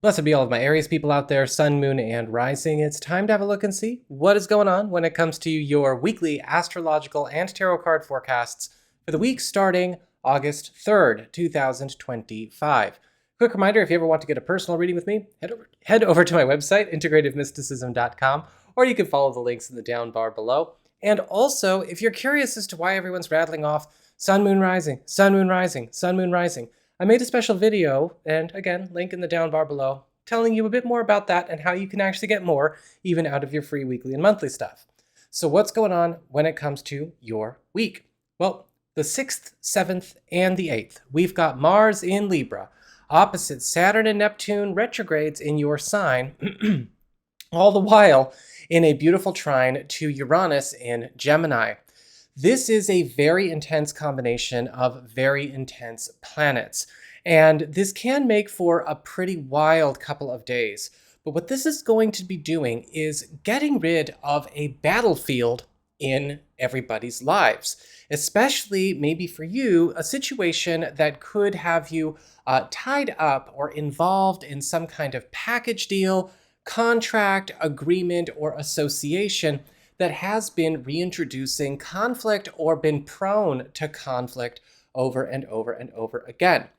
Blessed be all of my Aries people out there, Sun, Moon, and Rising. It's time to have a look and see what is going on when it comes to your weekly astrological and tarot card forecasts for the week starting August 3rd, 2025. Quick reminder, if you ever want to get a personal reading with me, head over to my website, integrativemysticism.com, or you can follow the links in the down bar below. And also, if you're curious as to why everyone's rattling off Sun, Moon, Rising, Sun, Moon, Rising, Sun, Moon, Rising, I made a special video, and again, link in the down bar below, telling you a bit more about that and how you can actually get more even out of your free weekly and monthly stuff. So what's going on when it comes to your week? Well, the 6th, 7th, and the 8th, we've got Mars in Libra, opposite Saturn and Neptune retrogrades in your sign, all the while in a beautiful trine to Uranus in Gemini. This is a very intense combination of very intense planets, and this can make for a pretty wild couple of days. But what this is going to be doing is getting rid of a battlefield in everybody's lives, especially maybe for you, a situation that could have you tied up or involved in some kind of package deal, contract, agreement, or association that has been reintroducing conflict or been prone to conflict over and over and over again.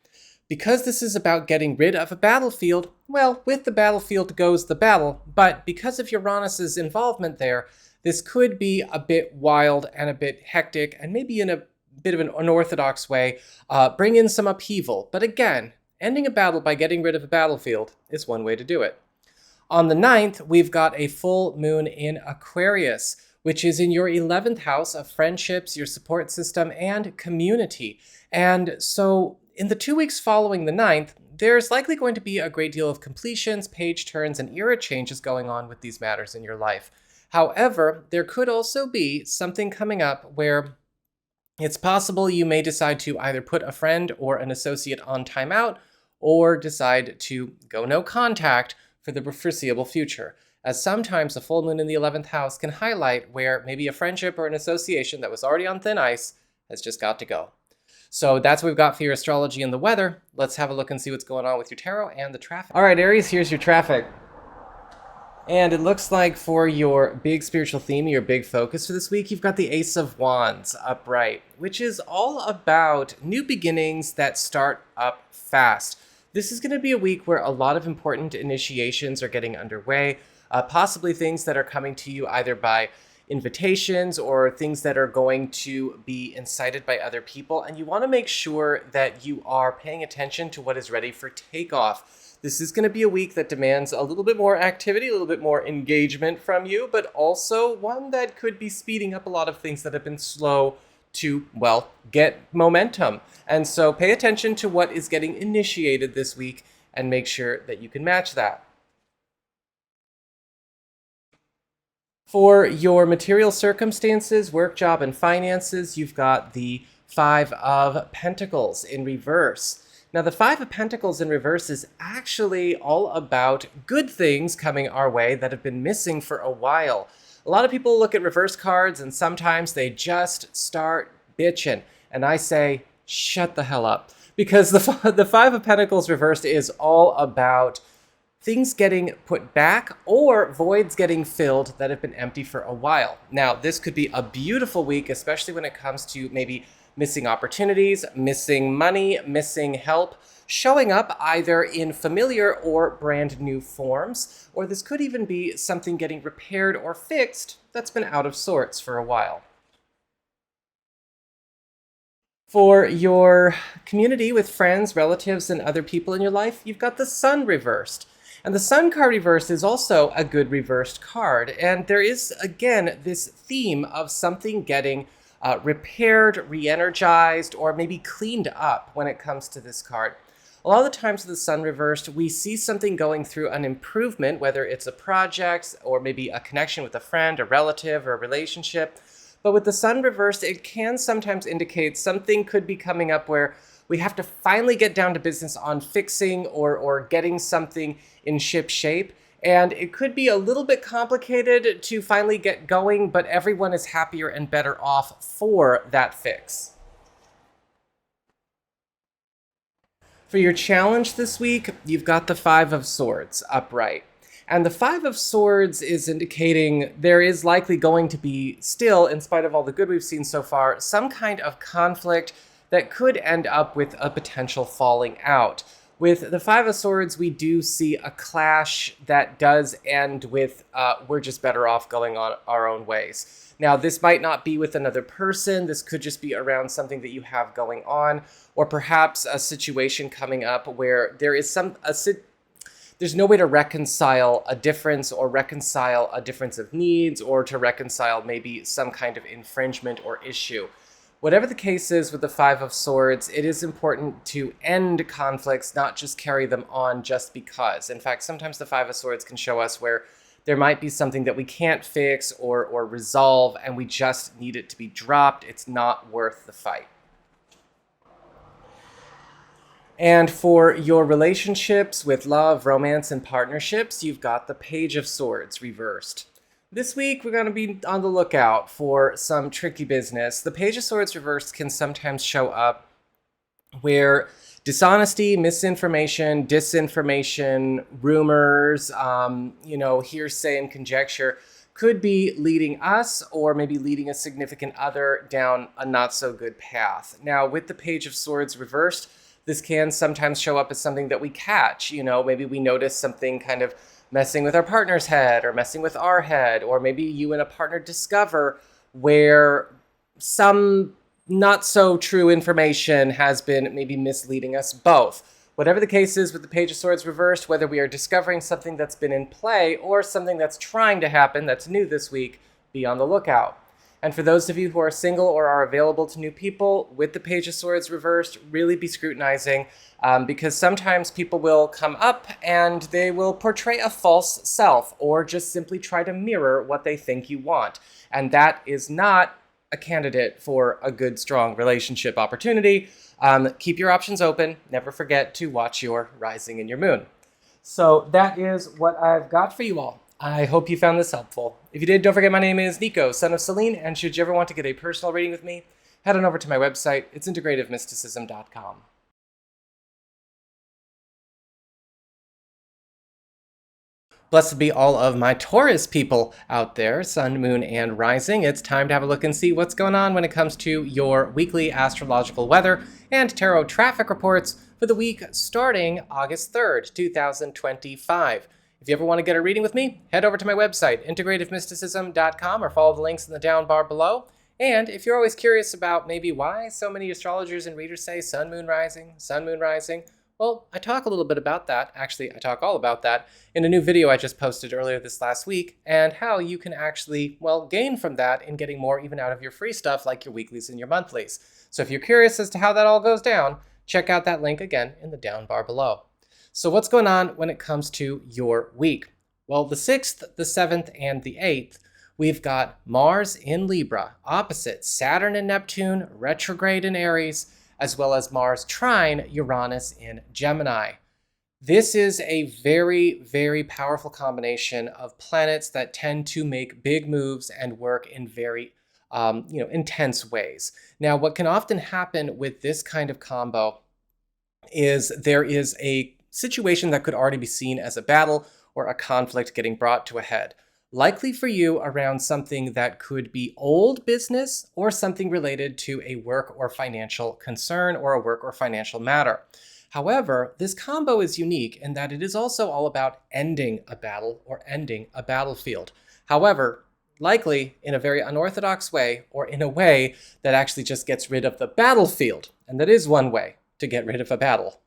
Because this is about getting rid of a battlefield, well, with the battlefield goes the battle, but because of Uranus's involvement there, this could be a bit wild and a bit hectic, and maybe in a bit of an unorthodox way, bring in some upheaval. But again, ending a battle by getting rid of a battlefield is one way to do it. On the 9th, we've got a full moon in Aquarius, which is in your 11th house of friendships, your support system, and community. And so in the 2 weeks following the 9th, there's likely going to be a great deal of completions, page turns, and era changes going on with these matters in your life. However, there could also be something coming up where it's possible you may decide to either put a friend or an associate on timeout, or decide to go no contact for the foreseeable future, as sometimes a full moon in the 11th house can highlight where maybe a friendship or an association that was already on thin ice has just got to go. So that's what we've got for your astrology and the weather. Let's have a look and see what's going on with your tarot and the traffic. All right, Aries, here's your traffic. And it looks like for your big spiritual theme, your big focus for this week, you've got the Ace of Wands upright, which is all about new beginnings that start up fast. This is going to be a week where a lot of important initiations are getting underway, possibly things that are coming to you either by invitations or things that are going to be incited by other people. And you want to make sure that you are paying attention to what is ready for takeoff. This is going to be a week that demands a little bit more activity, a little bit more engagement from you, but also one that could be speeding up a lot of things that have been slow to, well, get momentum. And so pay attention to what is getting initiated this week and make sure that you can match that. For your material circumstances, work, job, and finances, you've got the Five of Pentacles in reverse. Now, the Five of Pentacles in reverse is actually all about good things coming our way that have been missing for a while. A lot of people look at reverse cards and sometimes they just start bitching. And I say, shut the hell up. Because the Five of Pentacles reversed is all about things getting put back or voids getting filled that have been empty for a while. Now, this could be a beautiful week, especially when it comes to maybe missing opportunities, missing money, missing help, showing up either in familiar or brand new forms, or this could even be something getting repaired or fixed that's been out of sorts for a while. For your community with friends, relatives, and other people in your life, you've got the Sun reversed. And the Sun card reversed is also a good reversed card. And there is, again, this theme of something getting repaired, re-energized, or maybe cleaned up when it comes to this card. A lot of the times with the Sun reversed, we see something going through an improvement, whether it's a project or maybe a connection with a friend, a relative, or a relationship. But with the Sun reversed, it can sometimes indicate something could be coming up where we have to finally get down to business on fixing or getting something in ship shape. And it could be a little bit complicated to finally get going, but everyone is happier and better off for that fix. For your challenge this week, you've got the Five of Swords upright. And the Five of Swords is indicating there is likely going to be still, in spite of all the good we've seen so far, some kind of conflict that could end up with a potential falling out. With the Five of Swords, we do see a clash that does end with we're just better off going on our own ways. Now, this might not be with another person. This could just be around something that you have going on, or perhaps a situation coming up where there is there's no way to reconcile a difference or reconcile a difference of needs or to reconcile maybe some kind of infringement or issue. Whatever the case is with the Five of Swords, it is important to end conflicts, not just carry them on just because. In fact, sometimes the Five of Swords can show us where there might be something that we can't fix or resolve, and we just need it to be dropped. It's not worth the fight. And for your relationships with love, romance, and partnerships, you've got the Page of Swords reversed. This week, we're going to be on the lookout for some tricky business. The Page of Swords reversed can sometimes show up where dishonesty, misinformation, disinformation, rumors, hearsay and conjecture could be leading us or maybe leading a significant other down a not so good path. Now, with the Page of Swords reversed, this can sometimes show up as something that we catch. Maybe we notice something kind of messing with our partner's head or messing with our head, or maybe you and a partner discover where some not so true information has been maybe misleading us both. Whatever the case is with the Page of Swords reversed, whether we are discovering something that's been in play or something that's trying to happen that's new this week, be on the lookout. And for those of you who are single or are available to new people, with the Page of Swords reversed, really be scrutinizing because sometimes people will come up and they will portray a false self or just simply try to mirror what they think you want. And that is not a candidate for a good, strong relationship opportunity. Keep your options open. Never forget to watch your rising and your moon. So that is what I've got for you all. I hope you found this helpful. If you did, don't forget my name is Nico, Son of Selene, and should you ever want to get a personal reading with me, head on over to my website. It's integrativemysticism.com. Blessed be all of my Taurus people out there, Sun, Moon, and Rising. It's time to have a look and see what's going on when it comes to your weekly astrological weather and tarot traffic reports for the week starting August 3rd, 2025. If you ever want to get a reading with me, head over to my website, integrativemysticism.com, or follow the links in the down bar below. And if you're always curious about maybe why so many astrologers and readers say Sun, Moon, Rising, well, I talk a little bit about that. Actually, I talk all about that in a new video I just posted earlier this last week, and how you can actually, gain from that in getting more even out of your free stuff like your weeklies and your monthlies. So if you're curious as to how that all goes down, check out that link again in the down bar below. So what's going on when it comes to your week? Well, the 6th, the 7th, and the 8th, we've got Mars in Libra, opposite Saturn and Neptune, retrograde in Aries, as well as Mars trine Uranus in Gemini. This is a very, very powerful combination of planets that tend to make big moves and work in very intense ways. Now, what can often happen with this kind of combo is there is a situation that could already be seen as a battle or a conflict getting brought to a head. Likely for you around something that could be old business or something related to a work or financial concern or a work or financial matter. However, this combo is unique in that it is also all about ending a battle or ending a battlefield. However, likely in a very unorthodox way or in a way that actually just gets rid of the battlefield. And that is one way to get rid of a battle.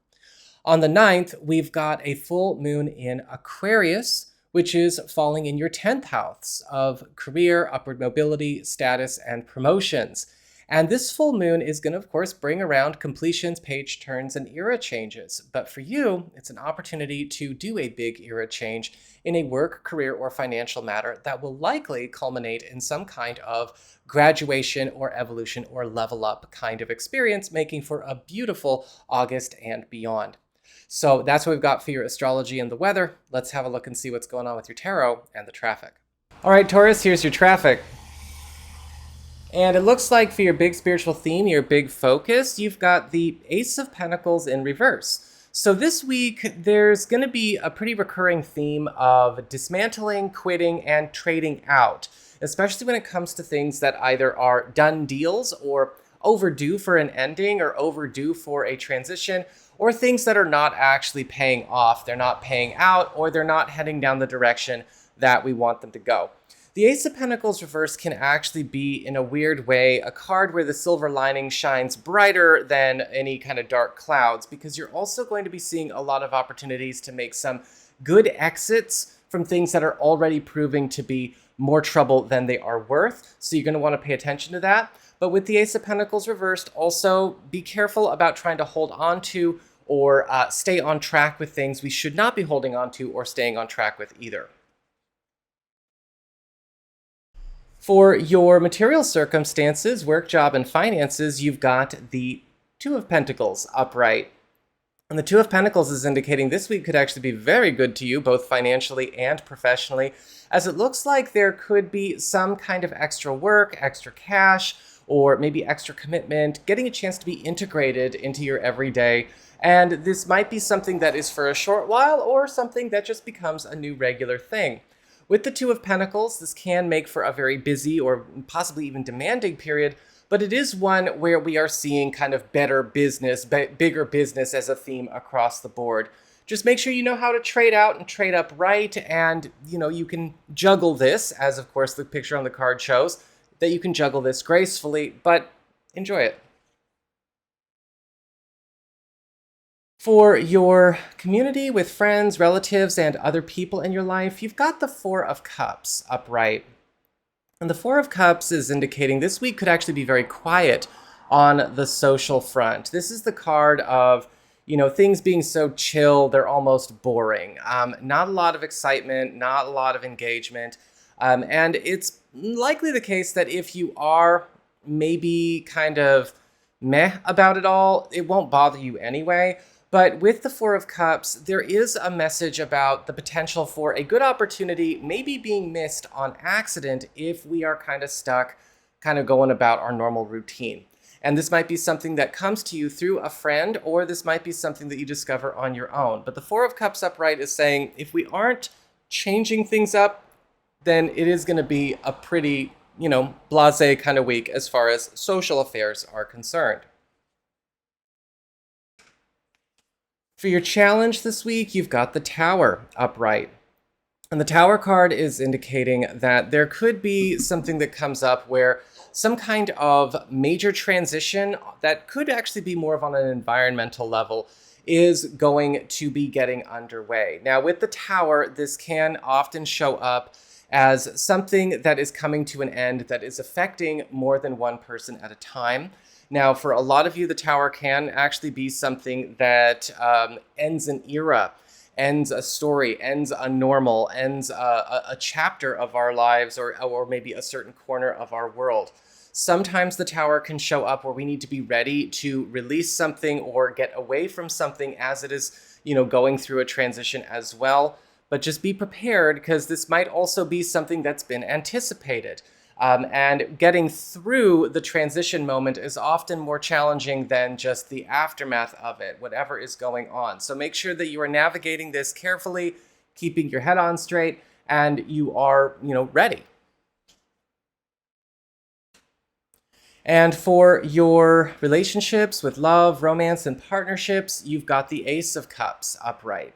On the 9th, we've got a full moon in Aquarius, which is falling in your 10th house of career, upward mobility, status, and promotions. And this full moon is going to, of course, bring around completions, page turns, and era changes. But for you, it's an opportunity to do a big era change in a work, career, or financial matter that will likely culminate in some kind of graduation or evolution or level up kind of experience, making for a beautiful August and beyond. So that's what we've got for your astrology and the weather. Let's have a look and see what's going on with your tarot and the traffic. All right, Taurus, here's your traffic. And it looks like for your big spiritual theme, your big focus, you've got the Ace of Pentacles in reverse. So this week, there's going to be a pretty recurring theme of dismantling, quitting, and trading out, especially when it comes to things that either are done deals or overdue for an ending or overdue for a transition, or things that are not actually paying off. They're not paying out, or they're not heading down the direction that we want them to go. The Ace of Pentacles reverse can actually be, in a weird way, a card where the silver lining shines brighter than any kind of dark clouds, because you're also going to be seeing a lot of opportunities to make some good exits from things that are already proving to be more trouble than they are worth. So you're going to want to pay attention to that. But with the Ace of Pentacles reversed, also be careful about trying to hold on to or stay on track with things we should not be holding on to or staying on track with either. For your material circumstances, work, job, and finances, you've got the Two of Pentacles upright. And the Two of Pentacles is indicating this week could actually be very good to you, both financially and professionally, as it looks like there could be some kind of extra work, extra cash, or maybe extra commitment, getting a chance to be integrated into your everyday. And this might be something that is for a short while or something that just becomes a new regular thing. With the Two of Pentacles, this can make for a very busy or possibly even demanding period, but it is one where we are seeing kind of better business, bigger business as a theme across the board. Just make sure you know how to trade out and trade up right, and you can juggle this, as of course the picture on the card shows, that you can juggle this gracefully, but enjoy it. For your community with friends, relatives, and other people in your life, you've got the Four of Cups upright. And the Four of Cups is indicating this week could actually be very quiet on the social front. This is the card of, things being so chill, they're almost boring. Not a lot of excitement, not a lot of engagement. And it's likely the case that if you are maybe kind of meh about it all, it won't bother you anyway. But with the Four of Cups, there is a message about the potential for a good opportunity maybe being missed on accident if we are kind of stuck, kind of going about our normal routine. And this might be something that comes to you through a friend, or this might be something that you discover on your own. But the Four of Cups upright is saying if we aren't changing things up, then it is going to be a pretty, blasé kind of week as far as social affairs are concerned. For your challenge this week, you've got the Tower upright. And the Tower card is indicating that there could be something that comes up where some kind of major transition that could actually be more of on an environmental level is going to be getting underway. Now, with the Tower, this can often show up as something that is coming to an end that is affecting more than one person at a time. Now, for a lot of you, the Tower can actually be something that ends an era, ends a story, ends a normal, ends a chapter of our lives, or maybe a certain corner of our world. Sometimes the Tower can show up where we need to be ready to release something or get away from something as it is, going through a transition as well. But just be prepared, because this might also be something that's been anticipated. And getting through the transition moment is often more challenging than just the aftermath of it, whatever is going on. So make sure that you are navigating this carefully, keeping your head on straight, and you are, ready. And for your relationships with love, romance, and partnerships, you've got the Ace of Cups upright.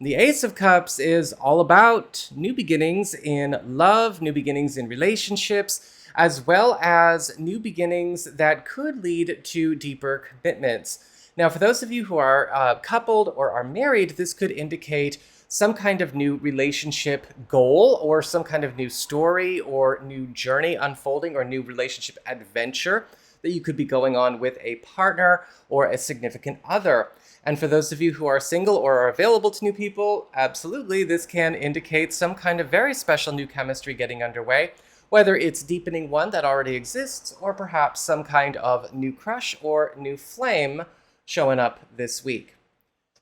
The Ace of Cups is all about new beginnings in love, new beginnings in relationships, as well as new beginnings that could lead to deeper commitments. Now, for those of you who are coupled or are married, this could indicate some kind of new relationship goal or some kind of new story or new journey unfolding or new relationship adventure that you could be going on with a partner or a significant other. And for those of you who are single or are available to new people, absolutely, this can indicate some kind of very special new chemistry getting underway, whether it's deepening one that already exists or perhaps some kind of new crush or new flame showing up this week.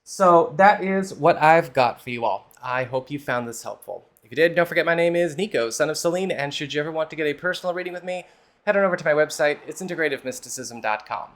So that is what I've got for you all. I hope you found this helpful. If you did, don't forget my name is Nico, Son of Selene, and should you ever want to get a personal reading with me, head on over to my website. It's integrativemysticism.com.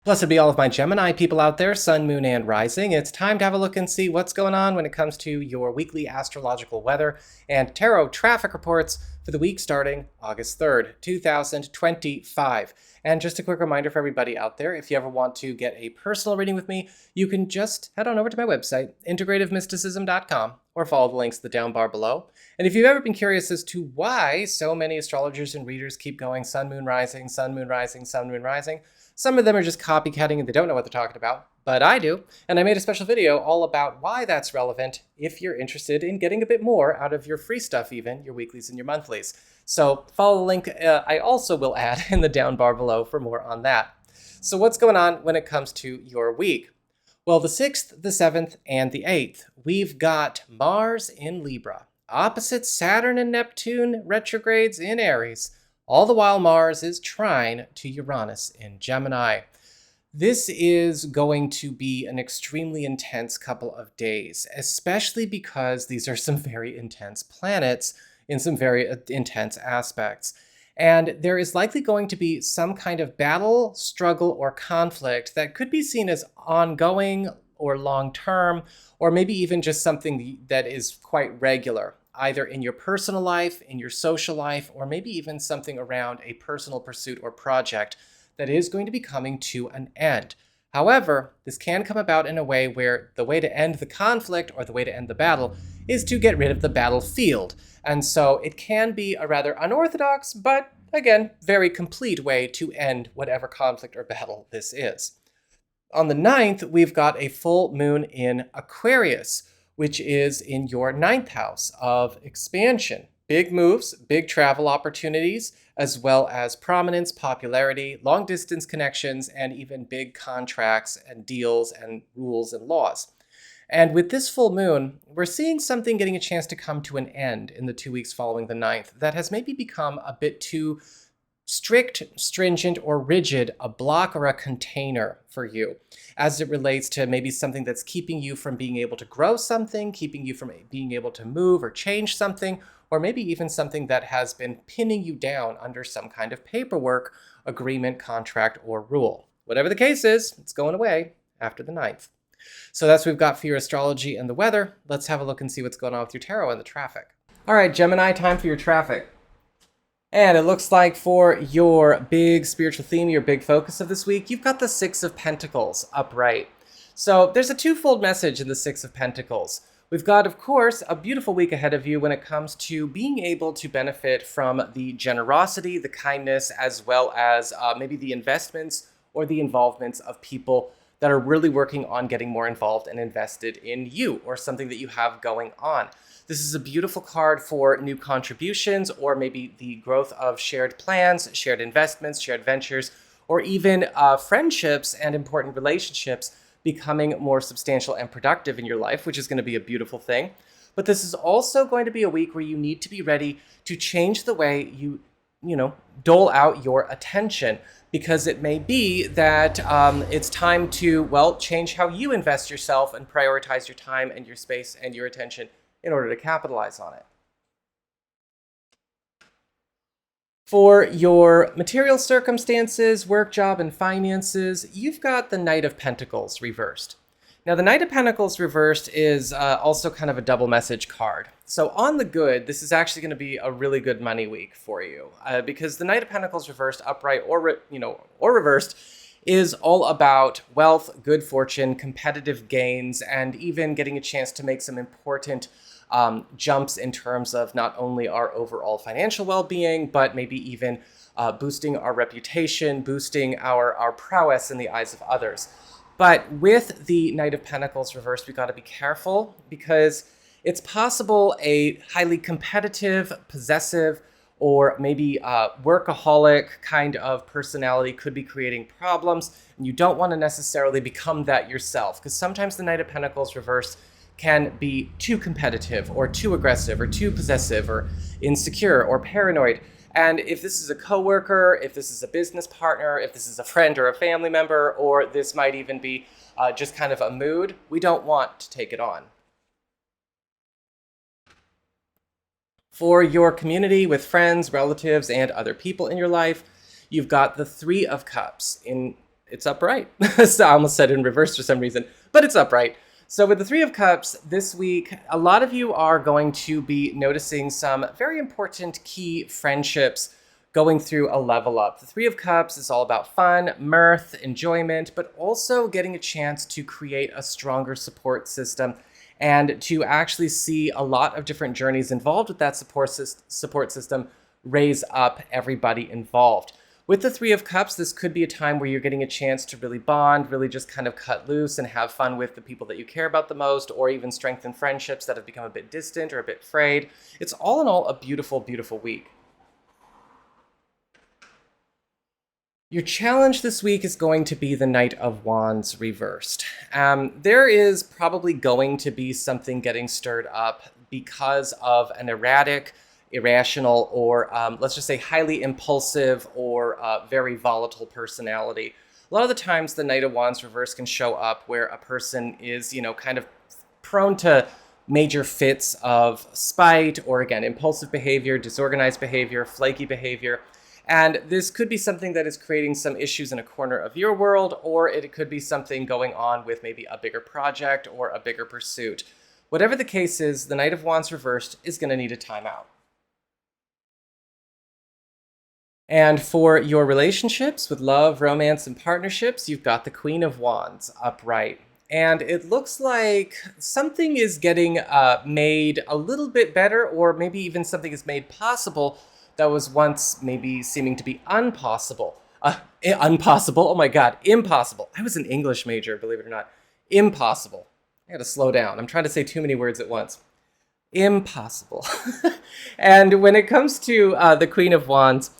Blessed be all of my Gemini people out there, Sun, Moon, and Rising. It's time to have a look and see what's going on when it comes to your weekly astrological weather and tarot traffic reports for the week starting August 3rd, 2025. And just a quick reminder for everybody out there, if you ever want to get a personal reading with me, you can just head on over to my website, integrativemysticism.com, or follow the links in the down bar below. And if you've ever been curious as to why so many astrologers and readers keep going Sun, Moon, Rising, Sun, Moon, Rising, Sun, Moon, Rising, some of them are just copycatting and they don't know what they're talking about, but I do. And I made a special video all about why that's relevant if you're interested in getting a bit more out of your free stuff, even your weeklies and your monthlies. So follow the link I also will add in the down bar below for more on that. So what's going on when it comes to your week? Well, the 6th, the 7th, and the 8th, we've got Mars in Libra, opposite Saturn and Neptune retrogrades in Aries, all the while Mars is trine to Uranus in Gemini. This is going to be an extremely intense couple of days, especially because these are some very intense planets in some very intense aspects. And there is likely going to be some kind of battle, struggle, or conflict that could be seen as ongoing or long-term, or maybe even just something that is quite regular, either in your personal life, in your social life, or maybe even something around a personal pursuit or project that is going to be coming to an end. However, this can come about in a way where the way to end the conflict or the way to end the battle is to get rid of the battlefield. And so it can be a rather unorthodox, but again, very complete way to end whatever conflict or battle this is. On the 9th, we've got a full moon in Aquarius, which is in your 9th house of expansion. Big moves, big travel opportunities, as well as prominence, popularity, long distance connections, and even big contracts and deals and rules and laws. And with this full moon, we're seeing something getting a chance to come to an end in the 2 weeks following the 9th that has maybe become a bit too strict, stringent, or rigid, a block or a container for you as it relates to maybe something that's keeping you from being able to grow something, keeping you from being able to move or change something, or maybe even something that has been pinning you down under some kind of paperwork, agreement, contract, or rule. Whatever the case is, it's going away after the 9th. So that's what we've got for your astrology and the weather. Let's have a look and see what's going on with your tarot and the traffic. All right, Gemini, time for your traffic. And it looks like for your big spiritual theme, your big focus of this week, you've got the Six of Pentacles upright. So there's a twofold message in the Six of Pentacles. We've got, of course, a beautiful week ahead of you when it comes to being able to benefit from the generosity, the kindness, as well as maybe the investments or the involvements of people that are really working on getting more involved and invested in you or something that you have going on. This is a beautiful card for new contributions or maybe the growth of shared plans, shared investments, shared ventures, or even friendships and important relationships becoming more substantial and productive in your life, which is going to be a beautiful thing. But this is also going to be a week where you need to be ready to change the way you dole out your attention, because it may be that it's time to, well, change how you invest yourself and prioritize your time and your space and your attention in order to capitalize on it. For your material circumstances, work, job, and finances, you've got the Knight of Pentacles reversed. Now, the Knight of Pentacles reversed is also kind of a double message card. So on the good, this is actually going to be a really good money week for you because the Knight of Pentacles reversed, upright, or reversed, is all about wealth, good fortune, competitive gains, and even getting a chance to make some important jumps in terms of not only our overall financial well-being, but maybe even boosting our reputation, boosting our prowess in the eyes of others. But with the Knight of Pentacles reversed, we've got to be careful because it's possible a highly competitive, possessive, or maybe workaholic kind of personality could be creating problems. And you don't want to necessarily become that yourself, because sometimes the Knight of Pentacles reversed can be too competitive or too aggressive or too possessive or insecure or paranoid. And if this is a coworker, if this is a business partner, if this is a friend or a family member, or this might even be just kind of a mood, we don't want to take it on. For your community with friends, relatives, and other people in your life, you've got the Three of Cups in it's upright. So I almost said in reverse for some reason, but it's upright. So with the Three of Cups this week, a lot of you are going to be noticing some very important key friendships going through a level up. The Three of Cups is all about fun, mirth, enjoyment, but also getting a chance to create a stronger support system and to actually see a lot of different journeys involved with that support system raise up everybody involved. With the Three of Cups, this could be a time where you're getting a chance to really bond, really just kind of cut loose and have fun with the people that you care about the most, or even strengthen friendships that have become a bit distant or a bit frayed. It's all in all a beautiful, beautiful week. Your challenge this week is going to be the Knight of Wands reversed. There is probably going to be something getting stirred up because of an erratic, irrational, or let's just say highly impulsive or very volatile personality. A lot of the times the Knight of Wands reverse can show up where a person is, kind of prone to major fits of spite or, again, impulsive behavior, disorganized behavior, flaky behavior. And this could be something that is creating some issues in a corner of your world, or it could be something going on with maybe a bigger project or a bigger pursuit. Whatever the case is, the Knight of Wands reversed is going to need a timeout. And for your relationships with love, romance, and partnerships, you've got the Queen of Wands upright. And it looks like something is getting made a little bit better, or maybe even something is made possible that was once maybe seeming to be impossible. Impossible? Oh my God, impossible. I was an English major, believe it or not. Impossible. I gotta slow down. I'm trying to say too many words at once. Impossible. And when it comes to the Queen of Wands,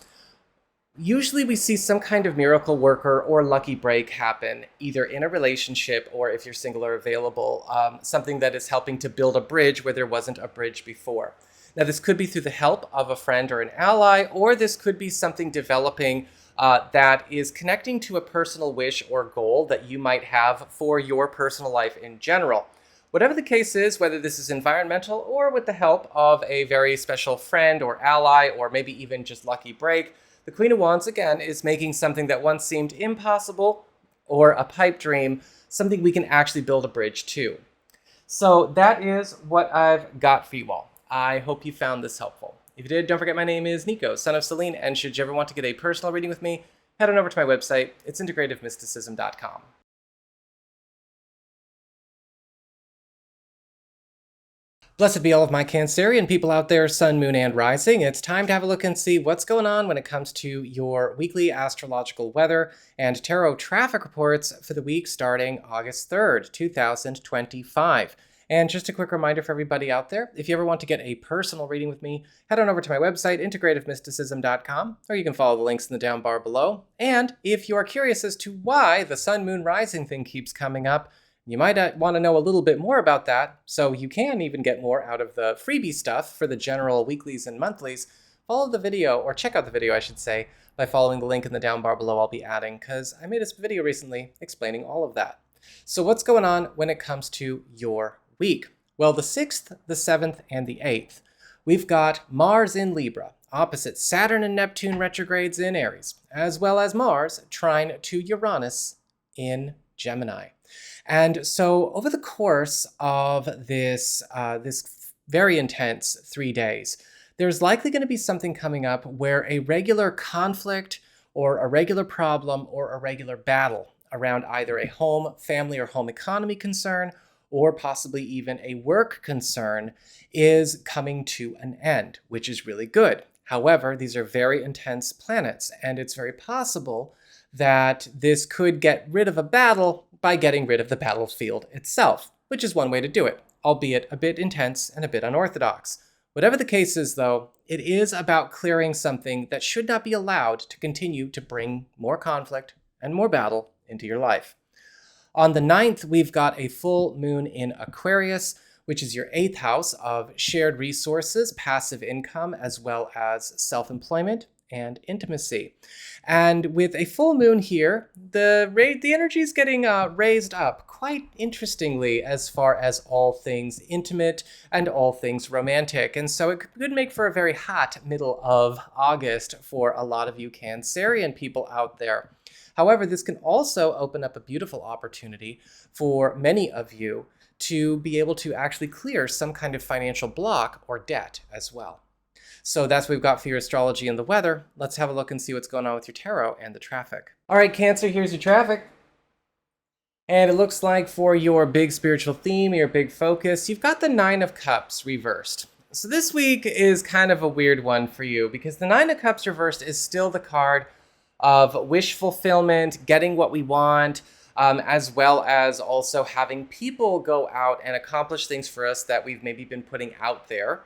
usually we see some kind of miracle worker or lucky break happen, either in a relationship or, if you're single or available, something that is helping to build a bridge where there wasn't a bridge before. Now, this could be through the help of a friend or an ally, or this could be something developing that is connecting to a personal wish or goal that you might have for your personal life in general. Whatever the case is, whether this is environmental or with the help of a very special friend or ally, or maybe even just lucky break, the Queen of Wands, again, is making something that once seemed impossible or a pipe dream, something we can actually build a bridge to. So that is what I've got for you all. I hope you found this helpful. If you did, don't forget my name is Nico, Son of Selene, and should you ever want to get a personal reading with me, head on over to my website. It's integrativemysticism.com. Blessed be all of my Cancerian people out there, Sun, Moon, and Rising. It's time to have a look and see what's going on when it comes to your weekly astrological weather and tarot traffic reports for the week starting August 3rd, 2025. And just a quick reminder for everybody out there, if you ever want to get a personal reading with me, head on over to my website, integrativemysticism.com, or you can follow the links in the down bar below. And if you are curious as to why the Sun, Moon, Rising thing keeps coming up, you might want to know a little bit more about that, so you can even get more out of the freebie stuff for the general weeklies and monthlies. Follow the video, or check out the video, I should say, by following the link in the down bar below I'll be adding, because I made a video recently explaining all of that. So what's going on when it comes to your week? Well, the 6th, the 7th, and the 8th, we've got Mars in Libra, opposite Saturn and Neptune retrogrades in Aries, as well as Mars trine to Uranus in Gemini. And so over the course of this very intense 3 days, there's likely going to be something coming up where a regular conflict or a regular problem or a regular battle around either a home, family, or home economy concern, or possibly even a work concern, is coming to an end, which is really good. However, these are very intense planets, and it's very possible that this could get rid of a battle by getting rid of the battlefield itself, which is one way to do it, albeit a bit intense and a bit unorthodox. Whatever the case is, though, it is about clearing something that should not be allowed to continue to bring more conflict and more battle into your life. On the 9th, we've got a full moon in Aquarius, which is your 8th house of shared resources, passive income, as well as self-employment and intimacy. And with a full moon here, the energy is getting raised up quite interestingly as far as all things intimate and all things romantic. And so it could make for a very hot middle of August for a lot of you Cancerian people out there. However, this can also open up a beautiful opportunity for many of you to be able to actually clear some kind of financial block or debt as well. So that's what we've got for your astrology and the weather. Let's have a look and see what's going on with your tarot and the traffic. All right, Cancer, here's your traffic. And it looks like for your big spiritual theme, your big focus, you've got the Nine of Cups reversed. So this week is kind of a weird one for you because the Nine of Cups reversed is still the card of wish fulfillment, getting what we want, as well as also having people go out and accomplish things for us that we've maybe been putting out there,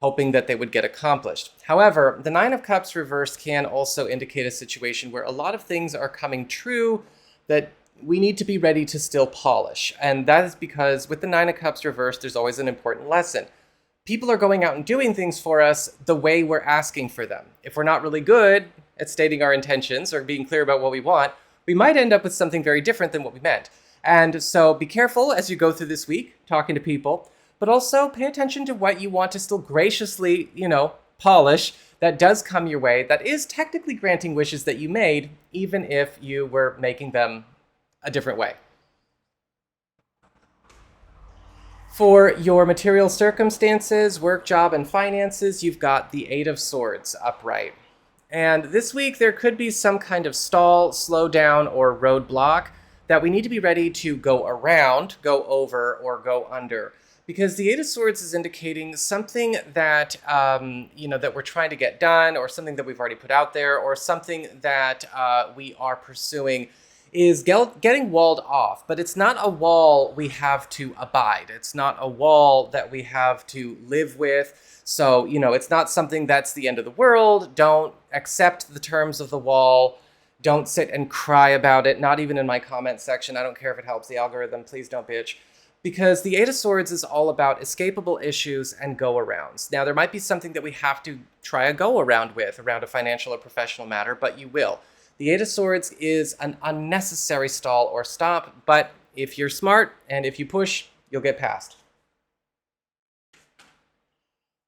hoping that they would get accomplished. However, the Nine of Cups reversed can also indicate a situation where a lot of things are coming true that we need to be ready to still polish. And that is because with the Nine of Cups reversed, there's always an important lesson. People are going out and doing things for us the way we're asking for them. If we're not really good at stating our intentions or being clear about what we want, we might end up with something very different than what we meant. And so be careful as you go through this week, talking to people, but also pay attention to what you want to still graciously, polish that does come your way, that is technically granting wishes that you made, even if you were making them a different way. For your material circumstances, work, job, and finances, you've got the Eight of Swords upright. And this week, there could be some kind of stall, slow down, or roadblock that we need to be ready to go around, go over, or go under. Because the Eight of Swords is indicating something that, that we're trying to get done, or something that we've already put out there, or something that we are pursuing is getting walled off. But it's not a wall we have to abide. It's not a wall that we have to live with. So, it's not something that's the end of the world. Don't accept the terms of the wall. Don't sit and cry about it, not even in my comment section. I don't care if it helps the algorithm. Please don't bitch. Because the Eight of Swords is all about escapable issues and go-arounds. Now, there might be something that we have to try a go-around with around a financial or professional matter, but you will. The Eight of Swords is an unnecessary stall or stop, but if you're smart and if you push, you'll get past.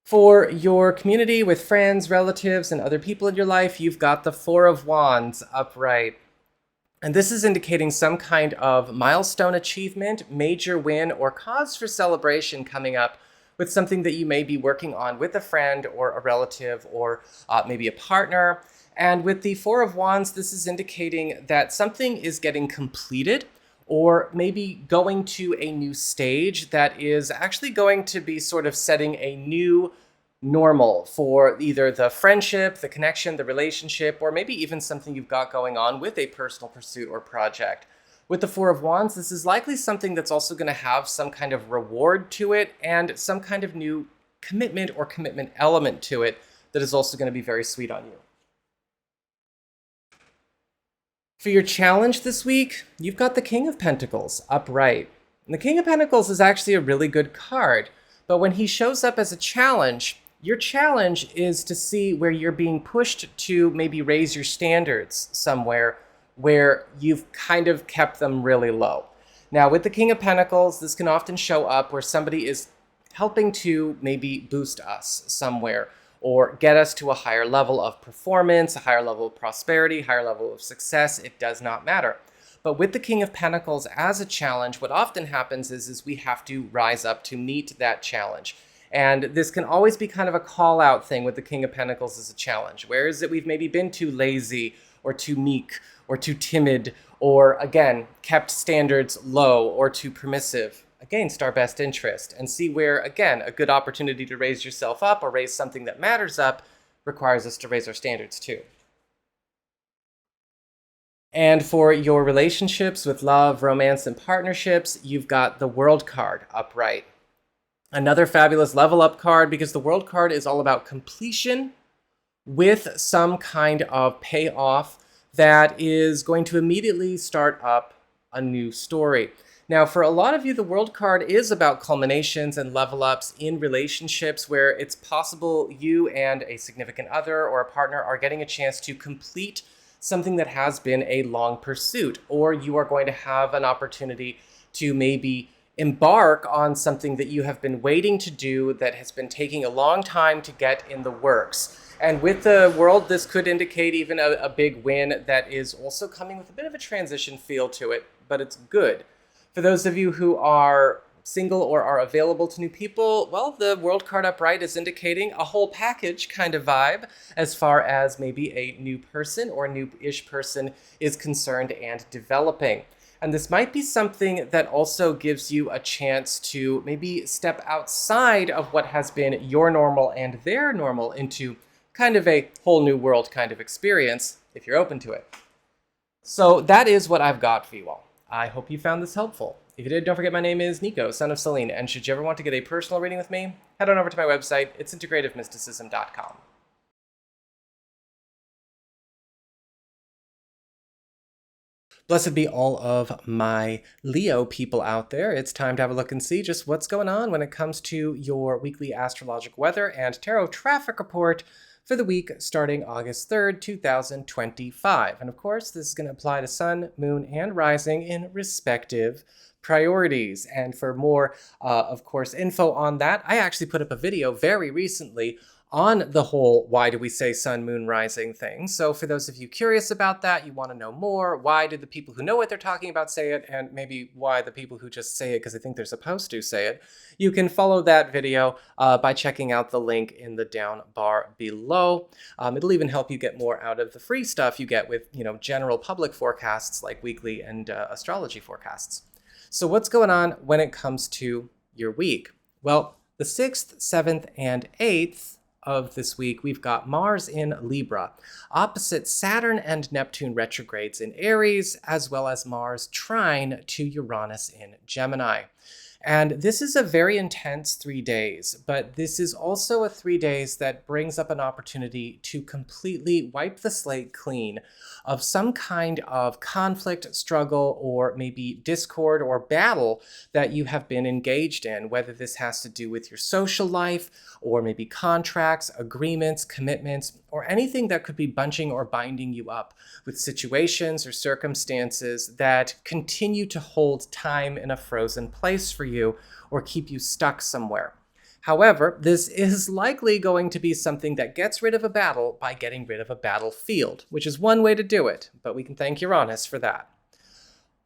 For your community with friends, relatives, and other people in your life, you've got the Four of Wands upright. And this is indicating some kind of milestone achievement, major win, or cause for celebration coming up with something that you may be working on with a friend or a relative or maybe a partner. And with the Four of Wands, this is indicating that something is getting completed or maybe going to a new stage that is actually going to be sort of setting a new normal for either the friendship, the connection, the relationship, or maybe even something you've got going on with a personal pursuit or project. With the Four of Wands, this is likely something that's also going to have some kind of reward to it and some kind of new commitment or commitment element to it that is also going to be very sweet on you. For your challenge this week, you've got the King of Pentacles upright. And the King of Pentacles is actually a really good card, but when he shows up as a challenge, your challenge is to see where you're being pushed to maybe raise your standards somewhere where you've kind of kept them really low. Now, with the King of Pentacles, this can often show up where somebody is helping to maybe boost us somewhere or get us to a higher level of performance, a higher level of prosperity, higher level of success. It does not matter. But with the King of Pentacles as a challenge, what often happens is we have to rise up to meet that challenge. And this can always be kind of a call-out thing with the King of Pentacles as a challenge. Where is it we've maybe been too lazy or too meek or too timid or, again, kept standards low or too permissive against our best interest, and see where, again, a good opportunity to raise yourself up or raise something that matters up requires us to raise our standards too. And for your relationships with love, romance, and partnerships, you've got the World card upright. Another fabulous level up card because the World card is all about completion with some kind of payoff that is going to immediately start up a new story. Now, for a lot of you, the World card is about culminations and level ups in relationships where it's possible you and a significant other or a partner are getting a chance to complete something that has been a long pursuit, or you are going to have an opportunity to maybe embark on something that you have been waiting to do that has been taking a long time to get in the works. And with the world, this could indicate even a big win that is also coming with a bit of a transition feel to it, but it's good. For those of you who are single or are available to new people, well, the world card upright is indicating a whole package kind of vibe as far as maybe a new person or new-ish person is concerned and developing. And this might be something that also gives you a chance to maybe step outside of what has been your normal and their normal into kind of a whole new world kind of experience, if you're open to it. So that is what I've got for you all. I hope you found this helpful. If you did, don't forget my name is Nico, Son of Selene, and should you ever want to get a personal reading with me, head on over to my website. It's integrativemysticism.com. Blessed be all of my Leo people out there. It's time to have a look and see just what's going on when it comes to your weekly astrological weather and tarot traffic report for the week starting August 3rd, 2025. And of course, this is going to apply to Sun, Moon, and Rising in respective priorities. And for more, of course, info on that, I actually put up a video very recently on the whole why do we say sun, moon, rising thing. So for those of you curious about that, you want to know more, why did the people who know what they're talking about say it, and maybe why the people who just say it because they think they're supposed to say it, you can follow that video by checking out the link in the down bar below. It'll even help you get more out of the free stuff you get with, general public forecasts like weekly and astrology forecasts. So what's going on when it comes to your week? Well, the 6th, 7th, and 8th of this week, we've got Mars in Libra, opposite Saturn and Neptune retrogrades in Aries, as well as Mars trine to Uranus in Gemini. And this is a very intense 3 days, but this is also a 3 days that brings up an opportunity to completely wipe the slate clean of some kind of conflict, struggle, or maybe discord or battle that you have been engaged in, whether this has to do with your social life or maybe contracts, agreements, commitments, or anything that could be bunching or binding you up with situations or circumstances that continue to hold time in a frozen place for you or keep you stuck somewhere. However, this is likely going to be something that gets rid of a battle by getting rid of a battlefield, which is one way to do it, but we can thank Uranus for that.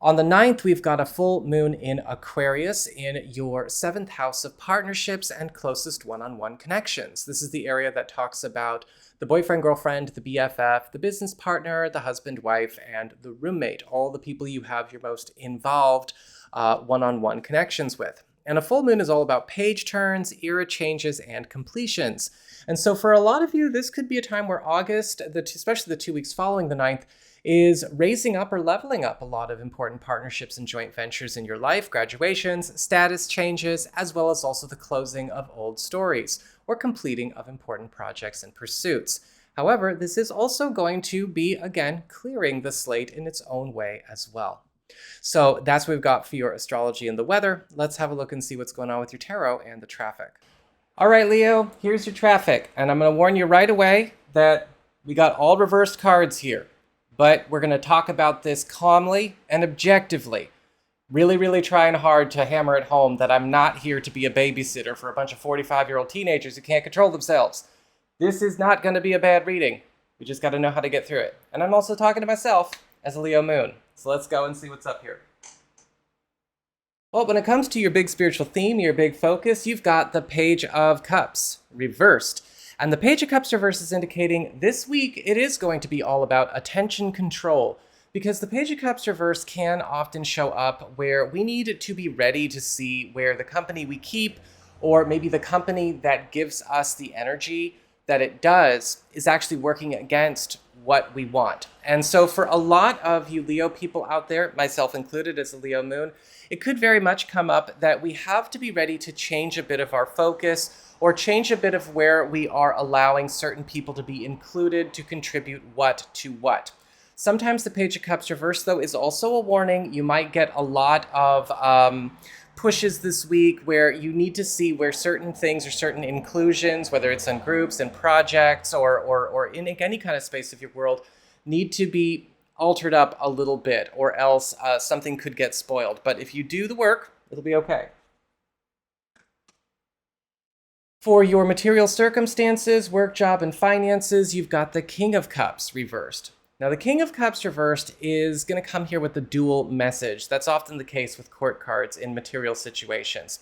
On the 9th, we've got a full moon in Aquarius in your 7th house of partnerships and closest one-on-one connections. This is the area that talks about the boyfriend, girlfriend, the BFF, the business partner, the husband, wife, and the roommate, all the people you have your most involved one-on-one connections with. And a full moon is all about page turns, era changes, and completions. And so for a lot of you, this could be a time where August, especially the 2 weeks following the 9th, is raising up or leveling up a lot of important partnerships and joint ventures in your life, graduations, status changes, as well as also the closing of old stories or completing of important projects and pursuits. However, this is also going to be, again, clearing the slate in its own way as well. So that's what we've got for your astrology and the weather. Let's have a look and see what's going on with your tarot and the traffic. All right, Leo, here's your traffic. And I'm going to warn you right away that we got all reversed cards here. But we're going to talk about this calmly and objectively. Really, really trying hard to hammer it home that I'm not here to be a babysitter for a bunch of 45-year-old teenagers who can't control themselves. This is not going to be a bad reading. We just got to know how to get through it. And I'm also talking to myself as a Leo moon. So let's go and see what's up here. Well, when it comes to your big spiritual theme, your big focus, you've got the Page of Cups reversed. And the Page of Cups reverse is indicating this week it is going to be all about attention control, because the Page of Cups reverse can often show up where we need to be ready to see where the company we keep, or maybe the company that gives us the energy that it does, is actually working against what we want. And so for a lot of you Leo people out there, myself included as a Leo moon, it could very much come up that we have to be ready to change a bit of our focus or change a bit of where we are allowing certain people to be included to contribute what to what. Sometimes the Page of Cups reverse, though, is also a warning. You might get a lot of pushes this week where you need to see where certain things or certain inclusions, whether it's in groups and projects or in any kind of space of your world, need to be altered up a little bit, or else something could get spoiled. But if you do the work, It'll be okay. For your material circumstances, work, job, and finances, you've got the King of Cups reversed. Now, the King of Cups reversed is going to come here with a dual message. That's often the case with court cards in material situations.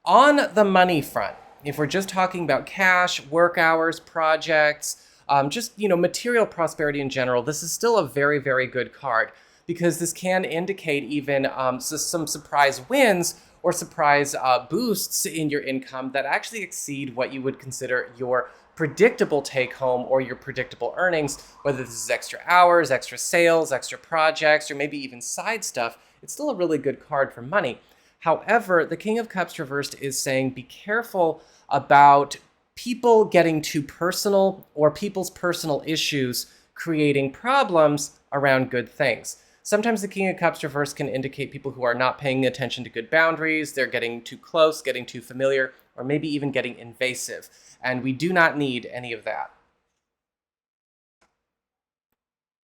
On the money front, if we're just talking about cash, work hours, projects, just, material prosperity in general, this is still a very, very good card because this can indicate even some surprise wins or surprise boosts in your income that actually exceed what you would consider your predictable take home or your predictable earnings, whether this is extra hours, extra sales, extra projects, or maybe even side stuff. It's still a really good card for money. However, the King of Cups reversed is saying be careful about people getting too personal or people's personal issues creating problems around good things. Sometimes the King of Cups reversed can indicate people who are not paying attention to good boundaries, they're getting too close, getting too familiar, or maybe even getting invasive. And we do not need any of that.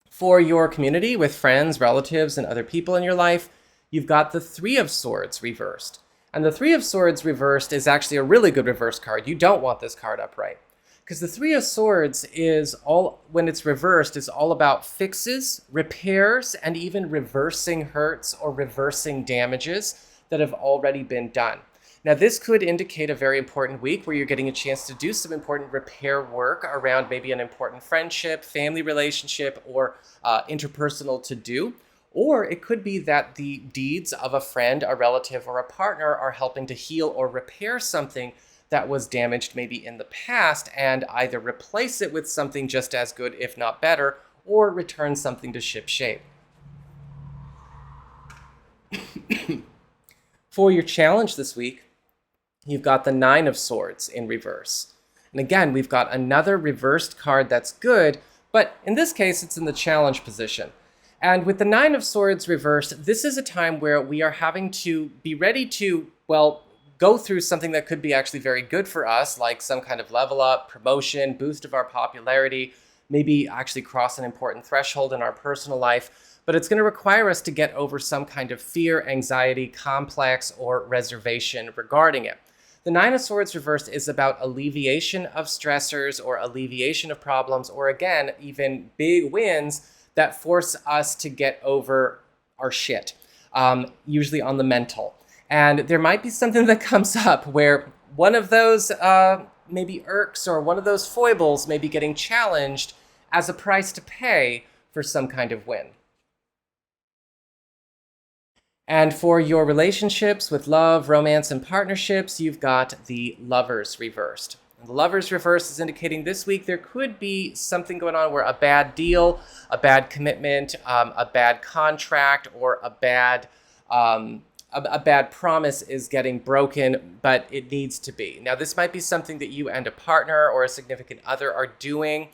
For your community with friends, relatives, and other people in your life, you've got the Three of Swords reversed. And the Three of Swords reversed is actually a really good reverse card. You don't want this card upright. Because the Three of Swords is all, when it's reversed, is all about fixes, repairs, and even reversing hurts or reversing damages that have already been done. Now, this could indicate a very important week where you're getting a chance to do some important repair work around maybe an important friendship, family relationship, or interpersonal to-do. Or it could be that the deeds of a friend, a relative, or a partner are helping to heal or repair something that was damaged maybe in the past and either replace it with something just as good, if not better, or return something to ship shape. For your challenge this week, you've got the Nine of Swords in reverse. And again, we've got another reversed card that's good, but in this case, it's in the challenge position. And with the Nine of Swords reversed, this is a time where we are having to be ready to, go through something that could be actually very good for us, like some kind of level up, promotion, boost of our popularity, maybe actually cross an important threshold in our personal life. But it's going to require us to get over some kind of fear, anxiety, complex, or reservation regarding it. The Nine of Swords reversed is about alleviation of stressors or alleviation of problems, or again, even big wins that force us to get over our shit, usually on the mental. And there might be something that comes up where one of those maybe irks or one of those foibles may be getting challenged as a price to pay for some kind of win. And for your relationships with love, romance, and partnerships, you've got the Lovers reversed. The Lovers reverse is indicating this week there could be something going on where a bad deal, a bad commitment, a bad contract, or a bad promise is getting broken, but it needs to be. Now, this might be something that you and a partner or a significant other are doing.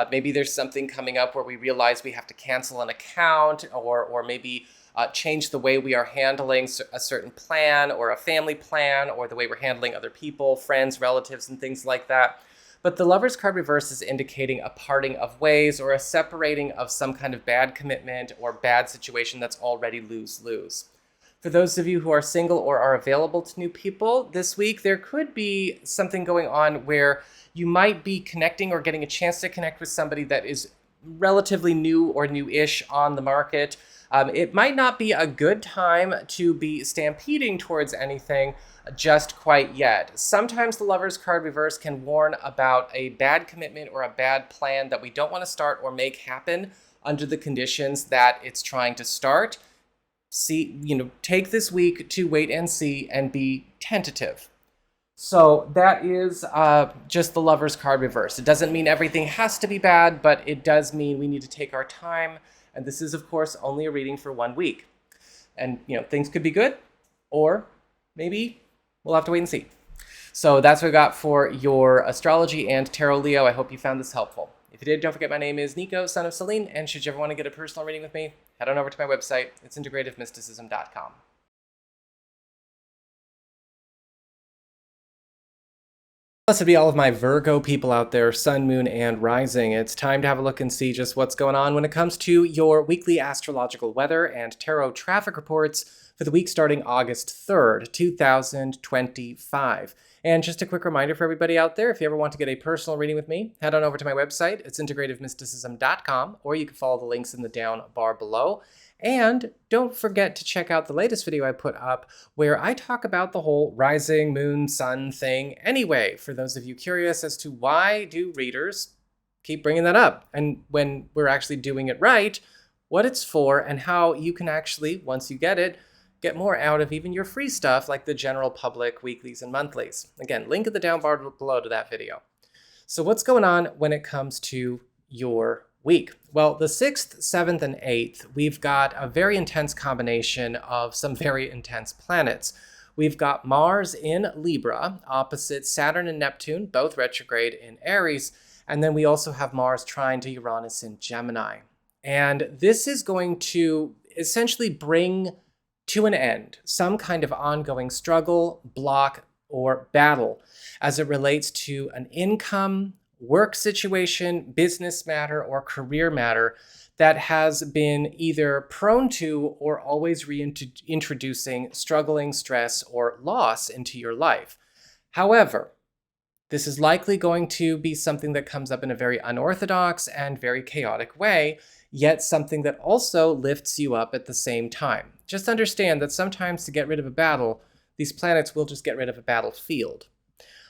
Maybe there's something coming up where we realize we have to cancel an account or maybe change the way we are handling a certain plan or a family plan or the way we're handling other people, friends, relatives, and things like that. But the Lover's card reverse is indicating a parting of ways or a separating of some kind of bad commitment or bad situation that's already lose-lose. For those of you who are single or are available to new people this week, there could be something going on where you might be connecting or getting a chance to connect with somebody that is relatively new or new-ish on the market. It might not be a good time to be stampeding towards anything just quite yet. Sometimes the Lover's card reverse can warn about a bad commitment or a bad plan that we don't want to start or make happen under the conditions that it's trying to start. Take this week to wait and see and be tentative. So that is just the Lover's card reverse. It doesn't mean everything has to be bad, but it does mean we need to take our time. And this is, of course, only a reading for 1 week. And, things could be good, or maybe we'll have to wait and see. So that's what we got for your astrology and tarot Leo. I hope you found this helpful. If you did, don't forget my name is Nico, Son of Selene, and should you ever want to get a personal reading with me, head on over to my website. It's integrativemysticism.com. Blessed be all of my Virgo people out there, Sun, Moon, and Rising. It's time to have a look and see just what's going on when it comes to your weekly astrological weather and tarot traffic reports for the week starting August 3rd, 2025. And just a quick reminder for everybody out there, if you ever want to get a personal reading with me, head on over to my website. It's integrativemysticism.com, or you can follow the links in the down bar below. And don't forget to check out the latest video I put up where I talk about the whole rising, moon, sun thing anyway, for those of you curious as to why do readers keep bringing that up, and when we're actually doing it right, what it's for, and how you can actually, once you get it, get more out of even your free stuff like the general public weeklies and monthlies. Again, link in the down bar below to that video. So what's going on when it comes to your week? Well, the 6th, 7th, and 8th, we've got a very intense combination of some very intense planets. We've got Mars in Libra, opposite Saturn and Neptune, both retrograde in Aries, and then we also have Mars trine to Uranus in Gemini. And this is going to essentially bring to an end some kind of ongoing struggle, block, or battle as it relates to an income, work situation, business matter, or career matter that has been either prone to or always reintroducing struggling, stress, or loss into your life. However, this is likely going to be something that comes up in a very unorthodox and very chaotic way, yet something that also lifts you up at the same time. Just understand that sometimes to get rid of a battle, these planets will just get rid of a battlefield.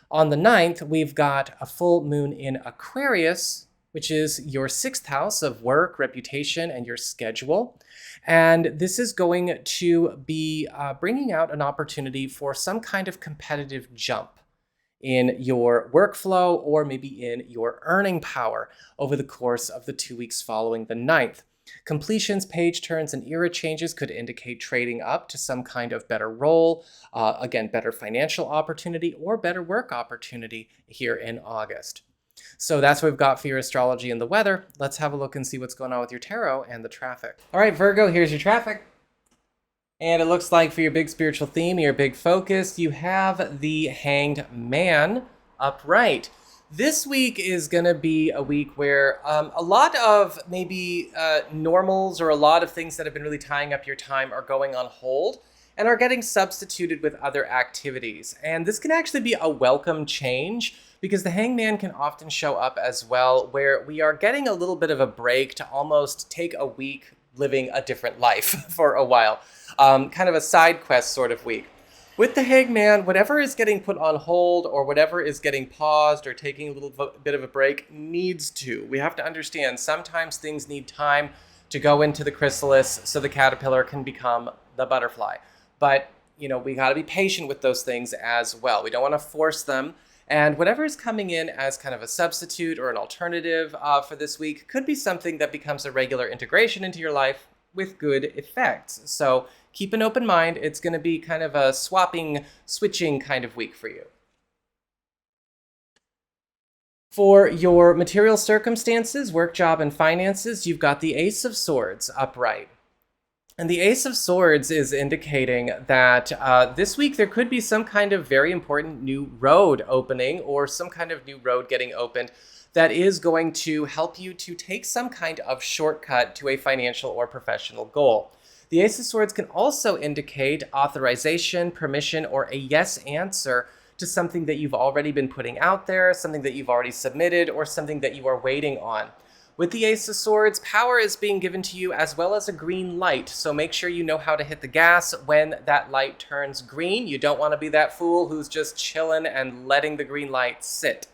On the 9th, we've got a full moon in Aquarius, which is your 6th house of work, reputation, and your schedule. And this is going to be bringing out an opportunity for some kind of competitive jump in your workflow or maybe in your earning power over the course of the 2 weeks following the 9th. Completions, page turns, and era changes could indicate trading up to some kind of better role, again, better financial opportunity or better work opportunity here in August. So that's what we've got for your astrology and the weather. Let's have a look and see what's going on with your tarot and the traffic. All right, Virgo, here's your traffic. And it looks like for your big spiritual theme, your big focus, you have the Hanged Man upright. This week is going to be a week where a lot of maybe normals or a lot of things that have been really tying up your time are going on hold and are getting substituted with other activities. And this can actually be a welcome change because the Hangman can often show up as well where we are getting a little bit of a break to almost take a week living a different life for a while. Kind of a side quest sort of week. With the Hangman, whatever is getting put on hold or whatever is getting paused or taking a little bit of a break needs to. We have to understand sometimes things need time to go into the chrysalis so the caterpillar can become the butterfly. But, you know, we got to be patient with those things as well. We don't want to force them. And whatever is coming in as kind of a substitute or an alternative for this week could be something that becomes a regular integration into your life with good effects. So keep an open mind. It's going to be kind of a switching kind of week for you. For your material circumstances, work, job, and finances, you've got the Ace of Swords upright. And the Ace of Swords is indicating that this week there could be some kind of very important new road opening or some kind of new road getting opened that is going to help you to take some kind of shortcut to a financial or professional goal. The Ace of Swords can also indicate authorization, permission, or a yes answer to something that you've already been putting out there, something that you've already submitted, or something that you are waiting on. With the Ace of Swords, power is being given to you as well as a green light, so make sure you know how to hit the gas when that light turns green. You don't want to be that fool who's just chilling and letting the green light sit.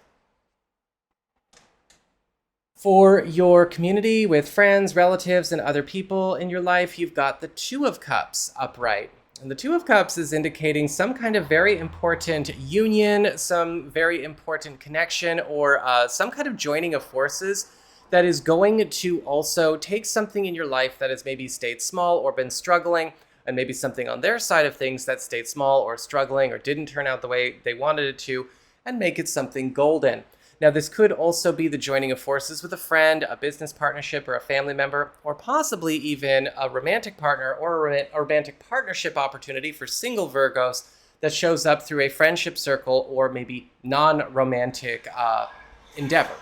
For your community with friends, relatives, and other people in your life, you've got the Two of Cups upright. And the Two of Cups is indicating some kind of very important union, some very important connection, or some kind of joining of forces that is going to also take something in your life that has maybe stayed small or been struggling, and maybe something on their side of things that stayed small or struggling or didn't turn out the way they wanted it to, and make it something golden. Now, this could also be the joining of forces with a friend, a business partnership, or a family member, or possibly even a romantic partner or a romantic partnership opportunity for single Virgos that shows up through a friendship circle or maybe non-romantic endeavor.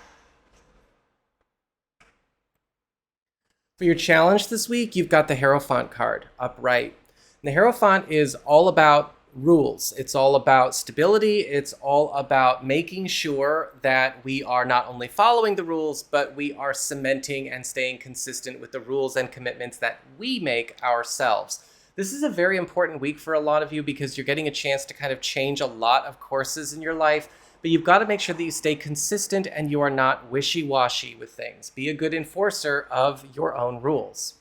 For your challenge this week, you've got the Hierophant card upright. The Hierophant is all about rules. It's all about stability. It's all about making sure that we are not only following the rules, but we are cementing and staying consistent with the rules and commitments that we make ourselves. This is a very important week for a lot of you because you're getting a chance to kind of change a lot of courses in your life, but you've got to make sure that you stay consistent and you are not wishy-washy with things. Be a good enforcer of your own rules.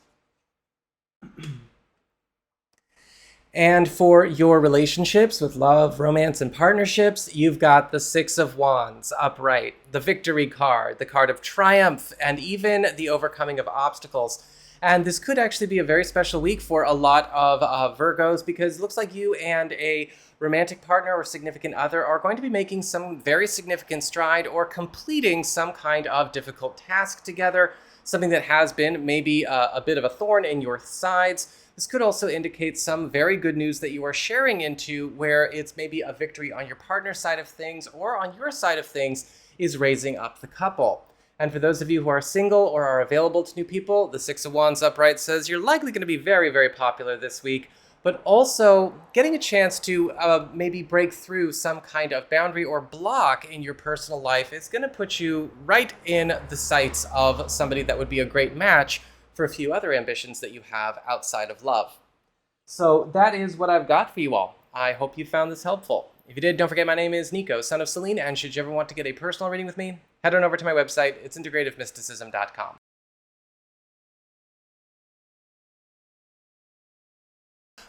And for your relationships with love, romance, and partnerships, you've got the Six of Wands upright, the Victory card, the card of triumph, and even the overcoming of obstacles. And this could actually be a very special week for a lot of Virgos because it looks like you and a romantic partner or significant other are going to be making some very significant stride or completing some kind of difficult task together, something that has been maybe a bit of a thorn in your sides. This could also indicate some very good news that you are sharing into where it's maybe a victory on your partner's side of things or on your side of things is raising up the couple. And for those of you who are single or are available to new people, the Six of Wands upright says you're likely going to be very, very popular this week, but also getting a chance to maybe break through some kind of boundary or block in your personal life is going to put you right in the sights of somebody that would be a great match for a few other ambitions that you have outside of love. So that is what I've got for you all. I hope you found this helpful. If you did, don't forget my name is Nico, Son of Selene, and should you ever want to get a personal reading with me, head on over to my website. It's integrativemysticism.com.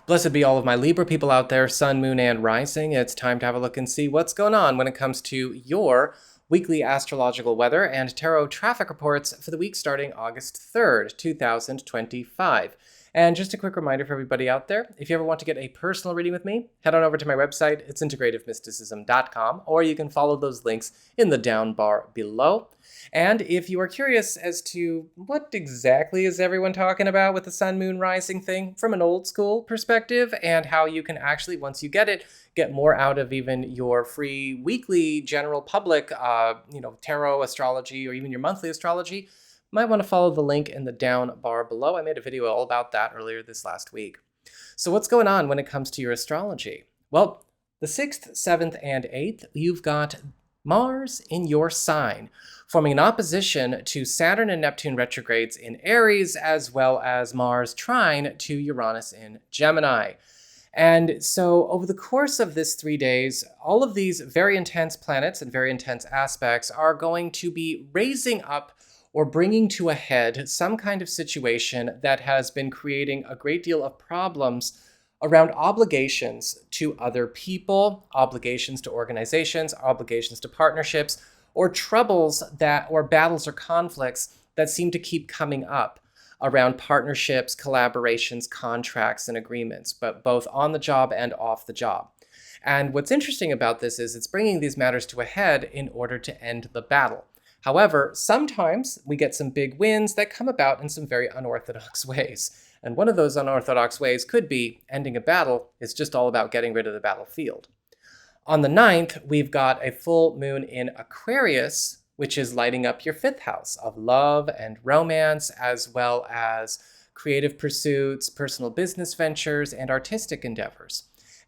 Blessed be all of my Libra people out there, Sun, Moon, and Rising. It's time to have a look and see what's going on when it comes to your weekly astrological weather and tarot traffic reports for the week starting August 3rd, 2025. And just a quick reminder for everybody out there, if you ever want to get a personal reading with me, head on over to my website. It's integrativemysticism.com, or you can follow those links in the down bar below. And if you are curious as to what exactly is everyone talking about with the Sun, Moon, Rising thing from an old school perspective, and how you can actually, once you get it, get more out of even your free weekly general public, tarot, astrology, or even your monthly astrology, might want to follow the link in the down bar below. I made a video all about that earlier this last week. So what's going on when it comes to your astrology? Well, the 6th, 7th, and 8th, you've got Mars in your sign, forming an opposition to Saturn and Neptune retrogrades in Aries, as well as Mars trine to Uranus in Gemini. And so over the course of this 3 days, all of these very intense planets and very intense aspects are going to be raising up or bringing to a head some kind of situation that has been creating a great deal of problems around obligations to other people, obligations to organizations, obligations to partnerships, or troubles or battles or conflicts that seem to keep coming up around partnerships, collaborations, contracts, and agreements, but both on the job and off the job. And what's interesting about this is it's bringing these matters to a head in order to end the battle. However, sometimes we get some big wins that come about in some very unorthodox ways. And one of those unorthodox ways could be ending a battle is just all about getting rid of the battlefield. On the 9th, we've got a full moon in Aquarius, which is lighting up your 5th house of love and romance, as well as creative pursuits, personal business ventures, and artistic endeavors.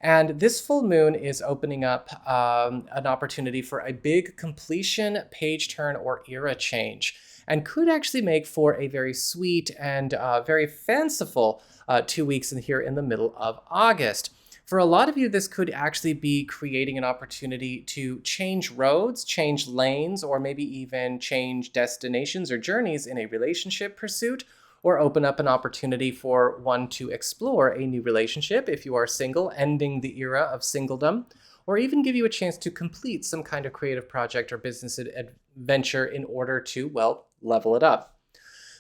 And this full moon is opening up an opportunity for a big completion, page turn, or era change, and could actually make for a very sweet and very fanciful 2 weeks here in the middle of August. For a lot of you, this could actually be creating an opportunity to change roads, change lanes, or maybe even change destinations or journeys in a relationship pursuit, or open up an opportunity for one to explore a new relationship if you are single, ending the era of singledom, or even give you a chance to complete some kind of creative project or business adventure in order to, well, level it up.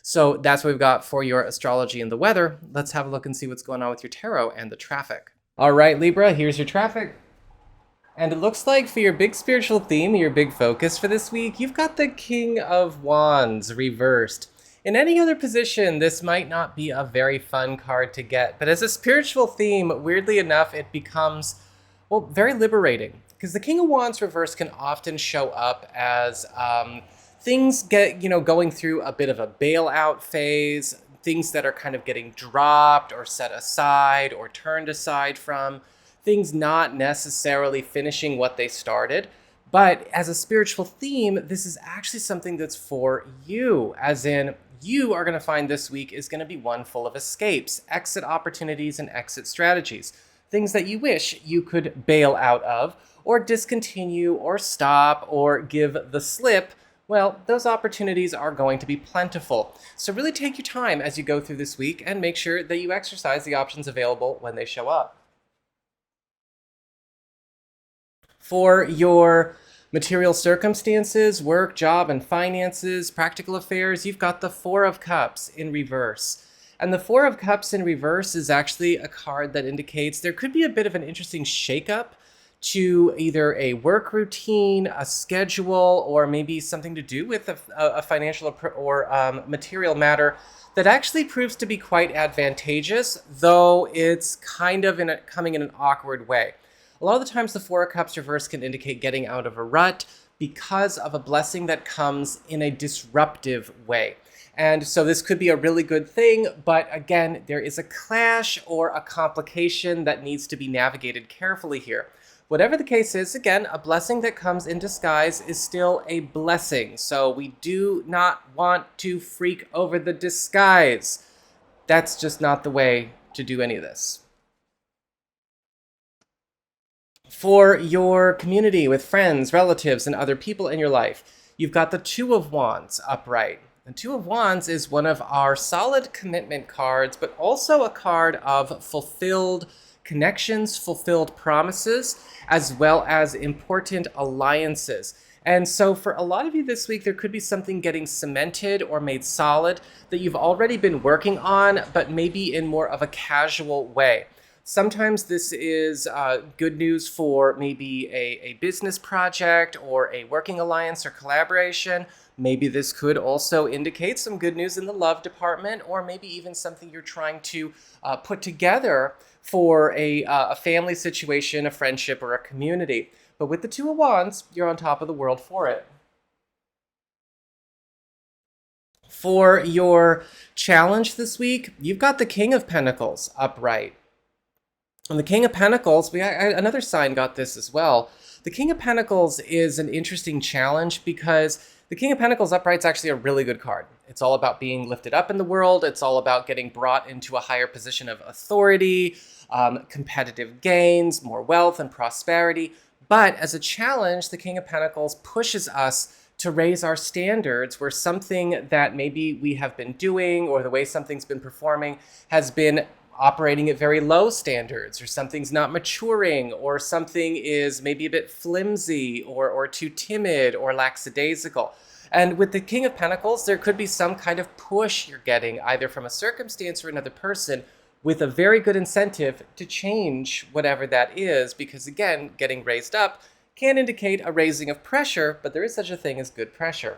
So that's what we've got for your astrology and the weather. Let's have a look and see what's going on with your tarot and the traffic. All right, Libra, here's your traffic. And it looks like for your big spiritual theme, your big focus for this week, you've got the King of Wands reversed. In any other position, this might not be a very fun card to get, but as a spiritual theme, weirdly enough, it becomes, well, very liberating. Because the King of Wands reverse can often show up as things get, going through a bit of a bailout phase, things that are kind of getting dropped or set aside or turned aside from, things not necessarily finishing what they started. But as a spiritual theme, this is actually something that's for you, as in you are going to find this week is going to be one full of escapes, exit opportunities, and exit strategies. Things that you wish you could bail out of, or discontinue, or stop, or give the slip. Well, those opportunities are going to be plentiful. So really take your time as you go through this week and make sure that you exercise the options available when they show up. For your material circumstances, work, job, and finances, practical affairs, you've got the Four of Cups in reverse. And the Four of Cups in reverse is actually a card that indicates there could be a bit of an interesting shakeup to either a work routine, a schedule, or maybe something to do with a financial or material matter that actually proves to be quite advantageous, though it's kind of coming in an awkward way. A lot of the times the Four of Cups reverse can indicate getting out of a rut because of a blessing that comes in a disruptive way. And so this could be a really good thing, but again, there is a clash or a complication that needs to be navigated carefully here. Whatever the case is, again, a blessing that comes in disguise is still a blessing. So we do not want to freak over the disguise. That's just not the way to do any of this. For your community with friends, relatives, and other people in your life, you've got the Two of Wands upright. The Two of Wands is one of our solid commitment cards, but also a card of fulfilled connections, fulfilled promises, as well as important alliances. And so for a lot of you this week, there could be something getting cemented or made solid that you've already been working on, but maybe in more of a casual way. Sometimes this is good news for maybe a business project or a working alliance or collaboration. Maybe this could also indicate some good news in the love department, or maybe even something you're trying to put together for a family situation, a friendship, or a community. But with the Two of Wands, you're on top of the world for it. For your challenge this week, you've got the King of Pentacles upright. And the King of Pentacles, another sign got this as well. The King of Pentacles is an interesting challenge because the King of Pentacles upright is actually a really good card. It's all about being lifted up in the world. It's all about getting brought into a higher position of authority, competitive gains, more wealth and prosperity. But as a challenge, the King of Pentacles pushes us to raise our standards where something that maybe we have been doing or the way something's been performing has been operating at very low standards, or something's not maturing, or something is maybe a bit flimsy or too timid or lackadaisical. And with the King of Pentacles, there could be some kind of push you're getting either from a circumstance or another person with a very good incentive to change whatever that is, because again, getting raised up can indicate a raising of pressure, but there is such a thing as good pressure.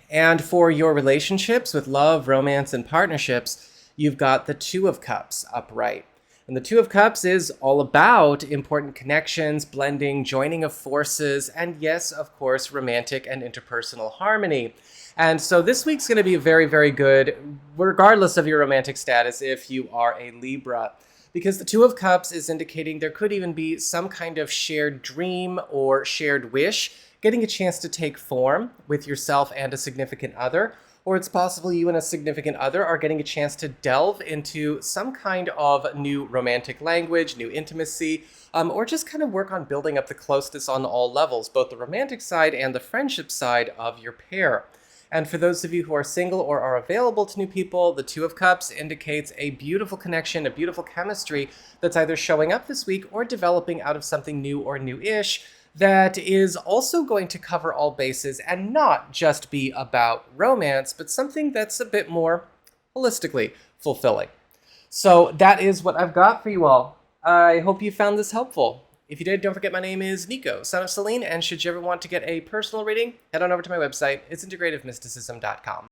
And for your relationships with love, romance, and partnerships, you've got the Two of Cups upright. And the Two of Cups is all about important connections, blending, joining of forces, and yes, of course, romantic and interpersonal harmony. And so this week's going to be very, very good, regardless of your romantic status, if you are a Libra. Because the Two of Cups is indicating there could even be some kind of shared dream or shared wish getting a chance to take form with yourself and a significant other, or it's possible you and a significant other are getting a chance to delve into some kind of new romantic language, new intimacy, or just kind of work on building up the closeness on all levels, both the romantic side and the friendship side of your pair. And for those of you who are single or are available to new people, the Two of Cups indicates a beautiful connection, a beautiful chemistry that's either showing up this week or developing out of something new or new-ish that is also going to cover all bases and not just be about romance, but something that's a bit more holistically fulfilling. So that is what I've got for you all. I hope you found this helpful. If you did, don't forget my name is Nico, Son of Selene, and should you ever want to get a personal reading, head on over to my website. It's integrativemysticism.com.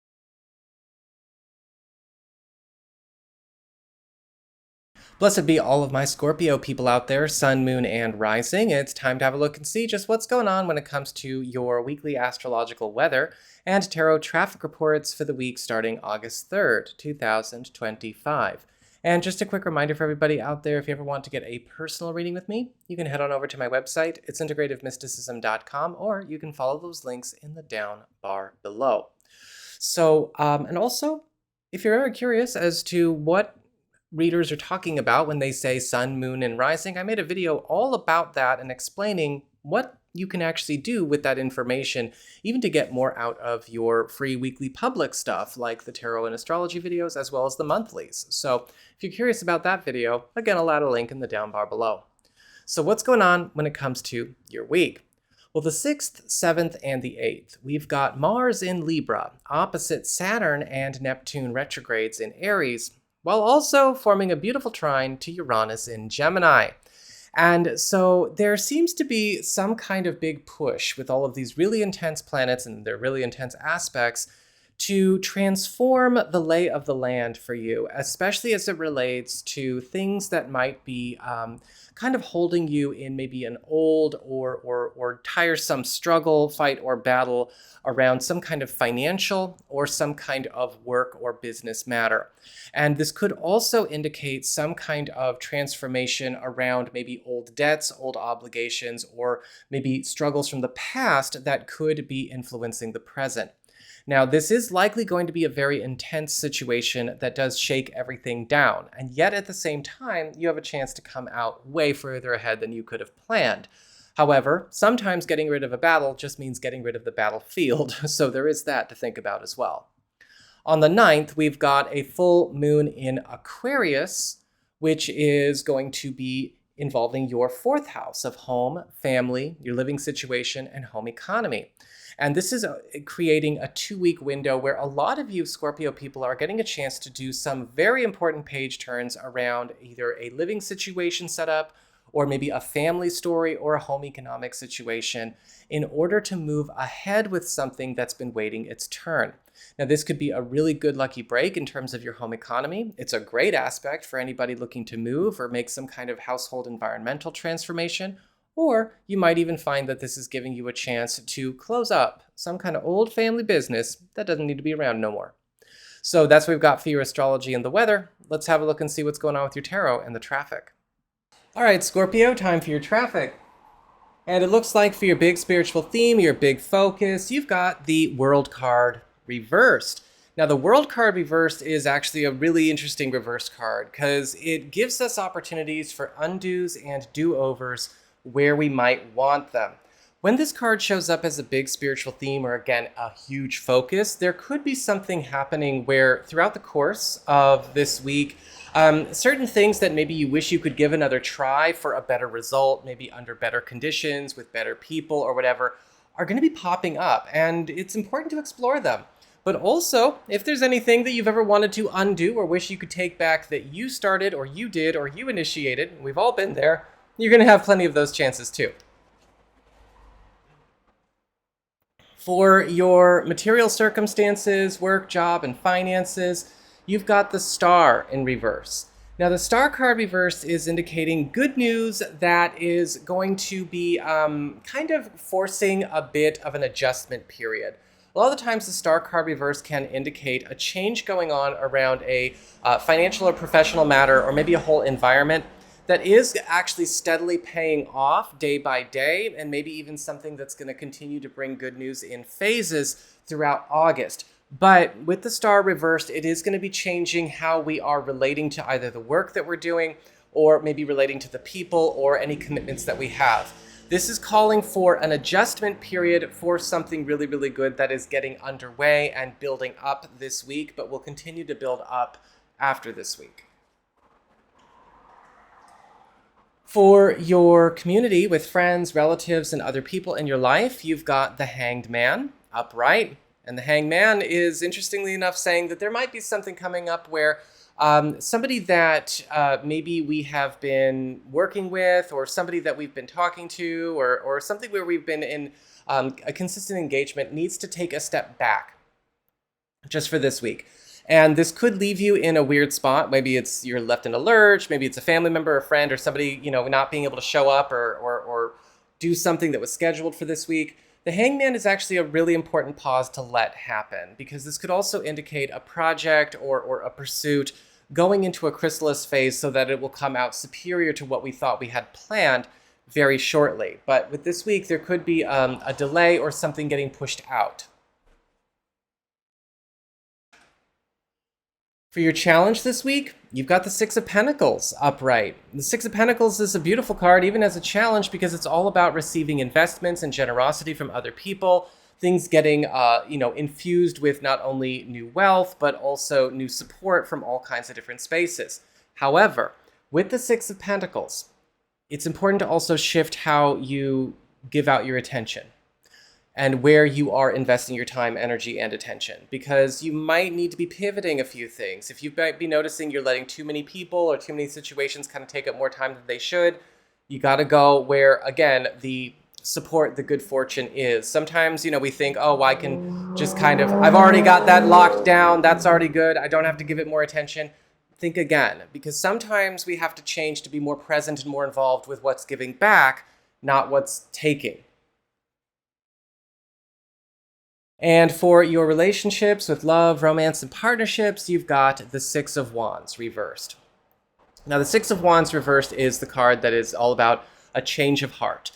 Blessed be all of my Scorpio people out there, Sun, Moon, and Rising. It's time to have a look and see just what's going on when it comes to your weekly astrological weather and tarot traffic reports for the week starting August 3rd, 2025. And just a quick reminder for everybody out there, if you ever want to get a personal reading with me, you can head on over to my website. It's integrativemysticism.com, or you can follow those links in the down bar below. So, and also, if you're ever curious as to what readers are talking about when they say Sun, Moon, and Rising, I made a video all about that and explaining what you can actually do with that information, even to get more out of your free weekly public stuff, like the tarot and astrology videos, as well as the monthlies. So if you're curious about that video, again, I'll add a link in the down bar below. So what's going on when it comes to your week? Well, the 6th, 7th, and the 8th, we've got Mars in Libra, opposite Saturn and Neptune retrogrades in Aries, while also forming a beautiful trine to Uranus in Gemini. And so there seems to be some kind of big push with all of these really intense planets and their really intense aspects to transform the lay of the land for you, especially as it relates to things that might be kind of holding you in maybe an old or tiresome struggle, fight, or battle around some kind of financial or some kind of work or business matter. And this could also indicate some kind of transformation around maybe old debts, old obligations, or maybe struggles from the past that could be influencing the present. Now, this is likely going to be a very intense situation that does shake everything down, and yet at the same time, you have a chance to come out way further ahead than you could have planned. However, sometimes getting rid of a battle just means getting rid of the battlefield, so there is that to think about as well. On the 9th, we've got a full moon in Aquarius, which is going to be involving your 4th house of home, family, your living situation, and home economy. And this is creating a 2-week window where a lot of you Scorpio people are getting a chance to do some very important page turns around either a living situation setup or maybe a family story or a home economic situation in order to move ahead with something that's been waiting its turn. Now, this could be a really good lucky break in terms of your home economy. It's a great aspect for anybody looking to move or make some kind of household environmental transformation. Or you might even find that this is giving you a chance to close up some kind of old family business that doesn't need to be around no more. So that's what we've got for your astrology and the weather. Let's have a look and see what's going on with your tarot and the traffic. All right, Scorpio, time for your traffic. And it looks like for your big spiritual theme, your big focus, you've got the World card reversed. Now, the World card reversed is actually a really interesting reverse card because it gives us opportunities for undos and do-overs where we might want them. When this card shows up as a big spiritual theme or, again, a huge focus, there could be something happening where throughout the course of this week, certain things that maybe you wish you could give another try for a better result, maybe under better conditions, with better people or whatever, are going to be popping up. And it's important to explore them. But also, if there's anything that you've ever wanted to undo or wish you could take back that you started or you did or you initiated, we've all been there, you're going to have plenty of those chances too. For your material circumstances, work, job, and finances, you've got the Star in reverse. Now, the Star card reverse is indicating good news that is going to be kind of forcing a bit of an adjustment period. A lot of the times the Star card reverse can indicate a change going on around a financial or professional matter, or maybe a whole environment that is actually steadily paying off day by day, and maybe even something that's going to continue to bring good news in phases throughout August. But with the Star reversed, it is going to be changing how we are relating to either the work that we're doing or maybe relating to the people or any commitments that we have. This is calling for an adjustment period for something really, really good that is getting underway and building up this week, but will continue to build up after this week. For your community with friends, relatives, and other people in your life, you've got the Hanged Man upright. And the Hanged Man is, interestingly enough, saying that there might be something coming up where somebody that maybe we have been working with, or somebody that we've been talking to, or something where we've been in a consistent engagement needs to take a step back just for this week. And this could leave you in a weird spot. Maybe it's you're left in a lurch. Maybe it's a family member, a friend, or somebody, not being able to show up or do something that was scheduled for this week. The Hangman is actually a really important pause to let happen, because this could also indicate a project or a pursuit going into a chrysalis phase so that it will come out superior to what we thought we had planned very shortly. But with this week, there could be a delay or something getting pushed out. For your challenge this week, you've got the Six of Pentacles upright. The Six of Pentacles is a beautiful card, even as a challenge, because it's all about receiving investments and generosity from other people, things getting, infused with not only new wealth, but also new support from all kinds of different spaces. However, with the Six of Pentacles, it's important to also shift how you give out your attention and where you are investing your time, energy, and attention, because you might need to be pivoting a few things. If you might be noticing you're letting too many people or too many situations kind of take up more time than they should, you got to go where, again, the support, the good fortune is. Sometimes, we think, oh, I can just I've already got that locked down. That's already good. I don't have to give it more attention. Think again, because sometimes we have to change to be more present and more involved with what's giving back, not what's taking. And for your relationships with love, romance, and partnerships, you've got the Six of Wands reversed. Now, the Six of Wands reversed is the card that is all about a change of heart.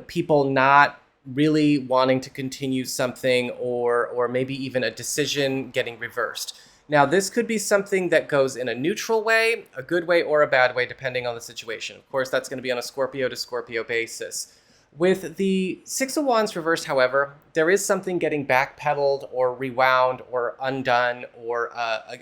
People not really wanting to continue something, or maybe even a decision getting reversed. Now, this could be something that goes in a neutral way, a good way, or a bad way, depending on the situation. Of course, that's going to be on a Scorpio to Scorpio basis. With the Six of Wands reversed, however, there is something getting backpedaled or rewound or undone, or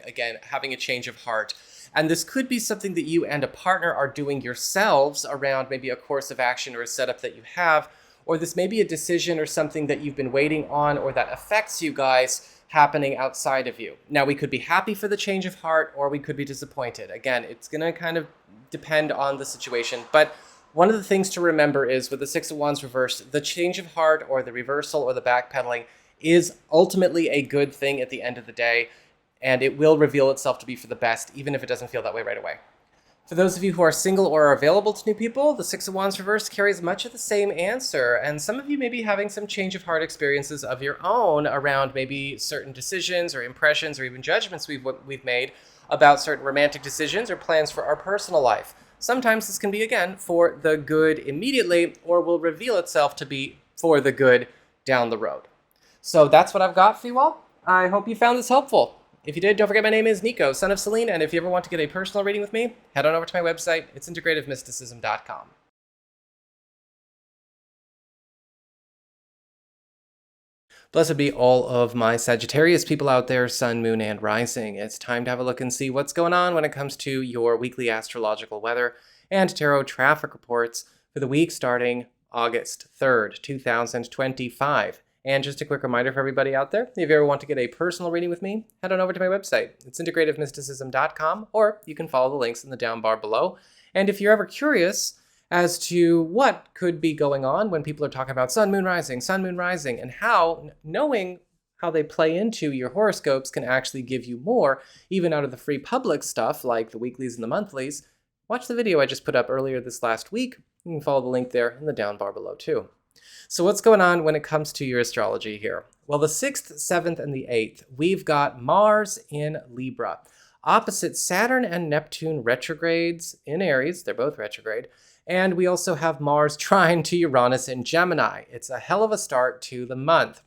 again, having a change of heart. And this could be something that you and a partner are doing yourselves around maybe a course of action or a setup that you have, or this may be a decision or something that you've been waiting on or that affects you guys happening outside of you. Now, we could be happy for the change of heart, or we could be disappointed. Again, it's going to kind of depend on the situation, but one of the things to remember is with the Six of Wands reversed, the change of heart or the reversal or the backpedaling is ultimately a good thing at the end of the day, and it will reveal itself to be for the best, even if it doesn't feel that way right away. For those of you who are single or are available to new people, the Six of Wands reversed carries much of the same answer, and some of you may be having some change of heart experiences of your own around maybe certain decisions or impressions or even judgments we've made about certain romantic decisions or plans for our personal life. Sometimes this can be, again, for the good immediately, or will reveal itself to be for the good down the road. So that's what I've got for you all. I hope you found this helpful. If you did, don't forget my name is Nico, Son of Selene, and if you ever want to get a personal reading with me, head on over to my website. It's integrativemysticism.com. Blessed be all of my Sagittarius people out there, Sun, Moon, and Rising. It's time to have a look and see what's going on when it comes to your weekly astrological weather and tarot traffic reports for the week starting August 3rd, 2025. And just a quick reminder for everybody out there, if you ever want to get a personal reading with me, head on over to my website. It's integrativemysticism.com, or you can follow the links in the down bar below. And if you're ever curious as to what could be going on when people are talking about Sun, Moon, Rising, and how knowing how they play into your horoscopes can actually give you more, even out of the free public stuff like the weeklies and the monthlies, watch the video I just put up earlier this last week. You can follow the link there in the down bar below too. So what's going on when it comes to your astrology here? Well, the 6th, 7th, and the 8th, we've got Mars in Libra, opposite Saturn and Neptune retrogrades in Aries. They're both retrograde. And we also have Mars trine to Uranus in Gemini. It's a hell of a start to the month.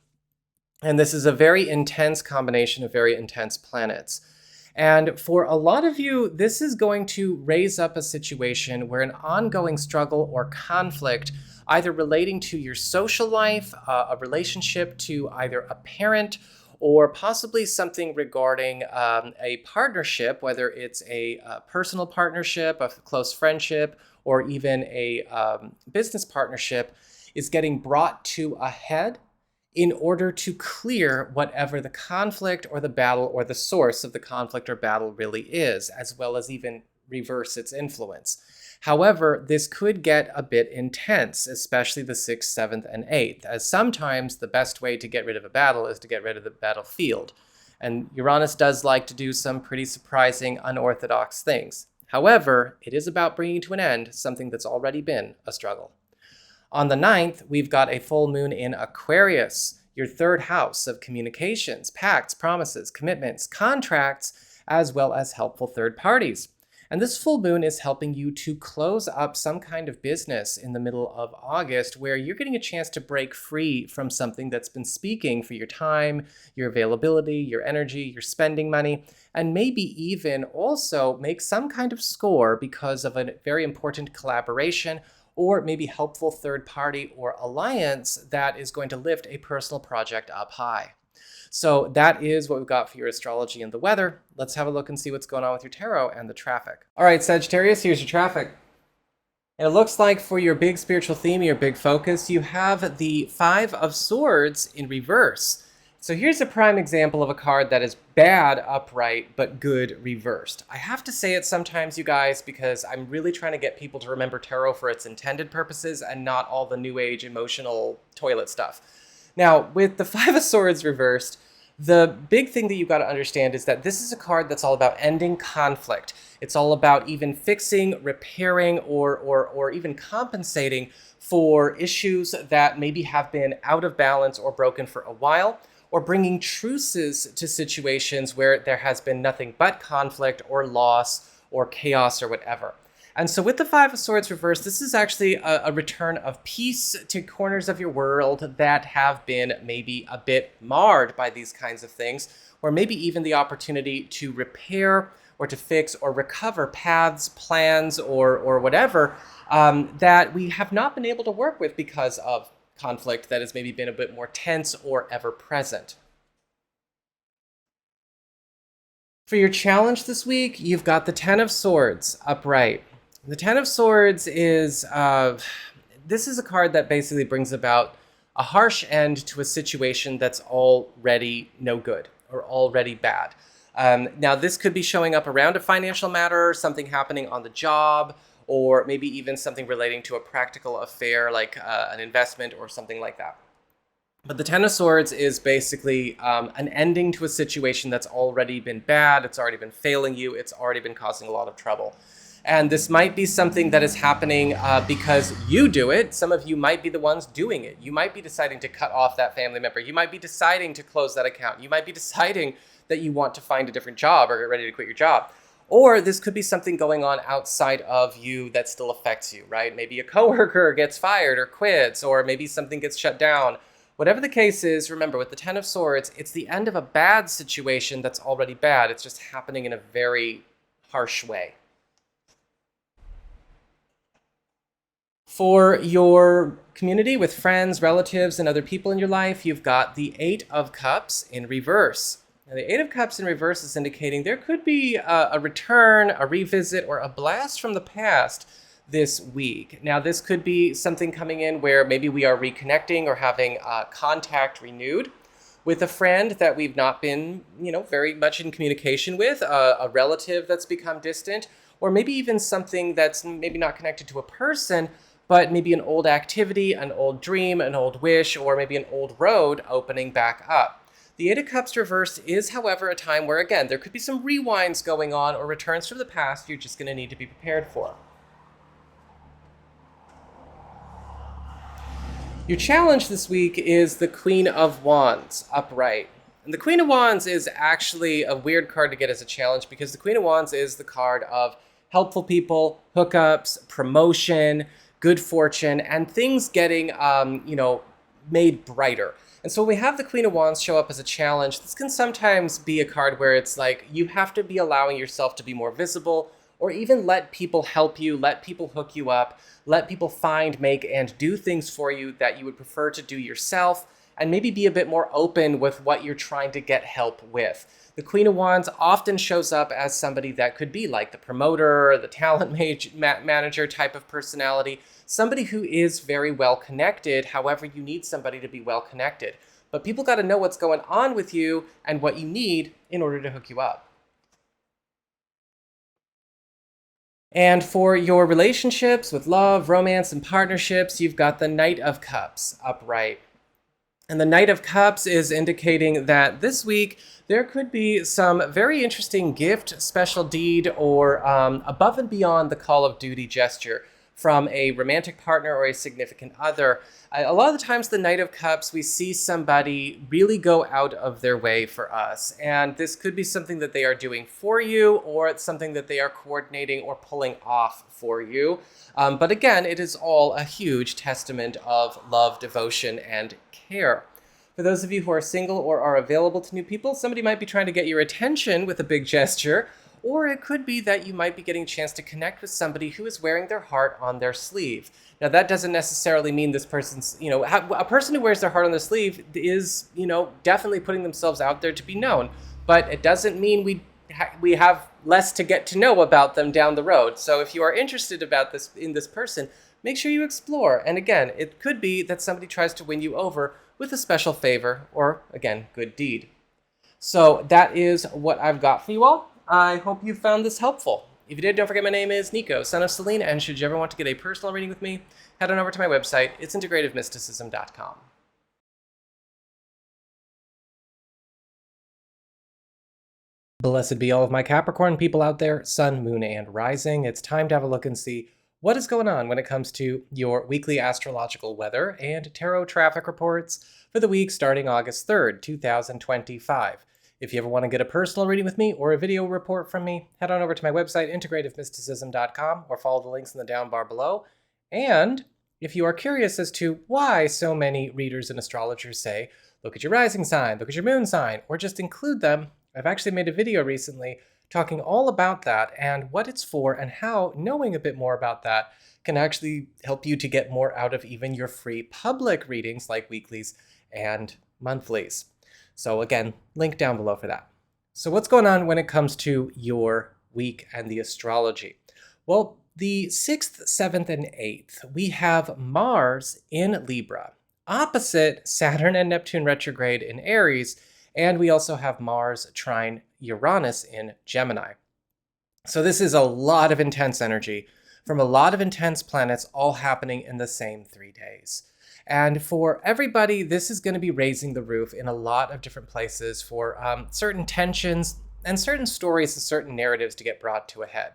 And this is a very intense combination of very intense planets. And for a lot of you, this is going to raise up a situation where an ongoing struggle or conflict, either relating to your social life, a relationship to either a parent, or possibly something regarding a partnership, whether it's a personal partnership, a close friendship, or even a business partnership, is getting brought to a head in order to clear whatever the conflict or the battle or the source of the conflict or battle really is, as well as even reverse its influence. However, this could get a bit intense, especially the 6th, 7th, and 8th, as sometimes the best way to get rid of a battle is to get rid of the battlefield. And Uranus does like to do some pretty surprising, unorthodox things. However, it is about bringing to an end something that's already been a struggle. On the 9th, we've got a full moon in Aquarius, your third house of communications, pacts, promises, commitments, contracts, as well as helpful third parties. And this full moon is helping you to close up some kind of business in the middle of August where you're getting a chance to break free from something that's been speaking for your time, your availability, your energy, your spending money, and maybe even also make some kind of score because of a very important collaboration or maybe helpful third party or alliance that is going to lift a personal project up high. So that is what we've got for your astrology and the weather. Let's have a look and see what's going on with your tarot and the traffic. All right, Sagittarius, here's your traffic. And it looks like for your big spiritual theme, your big focus, you have the Five of Swords in reverse. So here's a prime example of a card that is bad upright, but good reversed. I have to say it sometimes, you guys, because I'm really trying to get people to remember tarot for its intended purposes and not all the new age emotional toilet stuff. Now, with the Five of Swords reversed, the big thing that you've got to understand is that this is a card that's all about ending conflict. It's all about even fixing, repairing, or even compensating for issues that maybe have been out of balance or broken for a while, or bringing truces to situations where there has been nothing but conflict or loss or chaos or whatever. And so with the Five of Swords reversed, this is actually a return of peace to corners of your world that have been maybe a bit marred by these kinds of things, or maybe even the opportunity to repair or to fix or recover paths, plans, or whatever that we have not been able to work with because of conflict that has maybe been a bit more tense or ever present. For your challenge this week, you've got the Ten of Swords upright. The Ten of Swords is, this is a card that basically brings about a harsh end to a situation that's already no good or already bad. Now, this could be showing up around a financial matter, something happening on the job, or maybe even something relating to a practical affair like an investment or something like that. But the Ten of Swords is basically an ending to a situation that's already been bad, it's already been failing you, it's already been causing a lot of trouble. And this might be something that is happening because you do it. Some of you might be the ones doing it. You might be deciding to cut off that family member. You might be deciding to close that account. You might be deciding that you want to find a different job or get ready to quit your job. Or this could be something going on outside of you that still affects you, right? Maybe a coworker gets fired or quits, or maybe something gets shut down. Whatever the case is, remember, with the Ten of Swords, it's the end of a bad situation that's already bad. It's just happening in a very harsh way. For your community with friends, relatives, and other people in your life, you've got the Eight of Cups in reverse. Now, the Eight of Cups in reverse is indicating there could be a return, a revisit, or a blast from the past this week. Now, this could be something coming in where maybe we are reconnecting or having contact renewed with a friend that we've not been, very much in communication with, a relative that's become distant, or maybe even something that's maybe not connected to a person, but maybe an old activity, an old dream, an old wish, or maybe an old road opening back up. The Eight of Cups reversed is, however, a time where, again, there could be some rewinds going on or returns from the past you're just going to need to be prepared for. Your challenge this week is the Queen of Wands upright. And the Queen of Wands is actually a weird card to get as a challenge because the Queen of Wands is the card of helpful people, hookups, promotion, good fortune, and things getting, made brighter. And so when we have the Queen of Wands show up as a challenge, this can sometimes be a card where it's like you have to be allowing yourself to be more visible, or even let people help you, let people hook you up, let people find, make, and do things for you that you would prefer to do yourself, and maybe be a bit more open with what you're trying to get help with. The Queen of Wands often shows up as somebody that could be like the promoter, the talent manager type of personality, somebody who is very well connected. However, you need somebody to be well connected. But people got to know what's going on with you and what you need in order to hook you up. And for your relationships with love, romance, and partnerships, you've got the Knight of Cups upright. And the Knight of Cups is indicating that this week there could be some very interesting gift, special deed, or above and beyond the call of duty gesture from a romantic partner or a significant other. A lot of the times the Knight of Cups, we see somebody really go out of their way for us. And this could be something that they are doing for you, or it's something that they are coordinating or pulling off for you. But again, it is all a huge testament of love, devotion, and care. For those of you who are single or are available to new people, somebody might be trying to get your attention with a big gesture, or it could be that you might be getting a chance to connect with somebody who is wearing their heart on their sleeve. Now, that doesn't necessarily mean this person's, a person who wears their heart on their sleeve is, definitely putting themselves out there to be known. But it doesn't mean we have less to get to know about them down the road. So if you are interested in this person, make sure you explore. And again, it could be that somebody tries to win you over with a special favor or, again, good deed. So that is what I've got for you all. I hope you found this helpful. If you did, don't forget my name is Nico, Son of Selene, and should you ever want to get a personal reading with me, head on over to my website. It's integrativemysticism.com. Blessed be all of my Capricorn people out there, Sun, Moon, and Rising. It's time to have a look and see what is going on when it comes to your weekly astrological weather and tarot traffic reports for the week starting August 3rd, 2025. If you ever want to get a personal reading with me or a video report from me, head on over to my website, integrativemysticism.com, or follow the links in the down bar below. And if you are curious as to why so many readers and astrologers say, look at your rising sign, look at your moon sign, or just include them, I've actually made a video recently talking all about that and what it's for and how knowing a bit more about that can actually help you to get more out of even your free public readings like weeklies and monthlies. So again, link down below for that. So what's going on when it comes to your week and the astrology? Well, the 6th, 7th, and 8th, we have Mars in Libra, opposite Saturn and Neptune retrograde in Aries, and we also have Mars trine Uranus in Gemini. So this is a lot of intense energy from a lot of intense planets all happening in the same 3 days. And for everybody, this is going to be raising the roof in a lot of different places for certain tensions and certain stories and certain narratives to get brought to a head.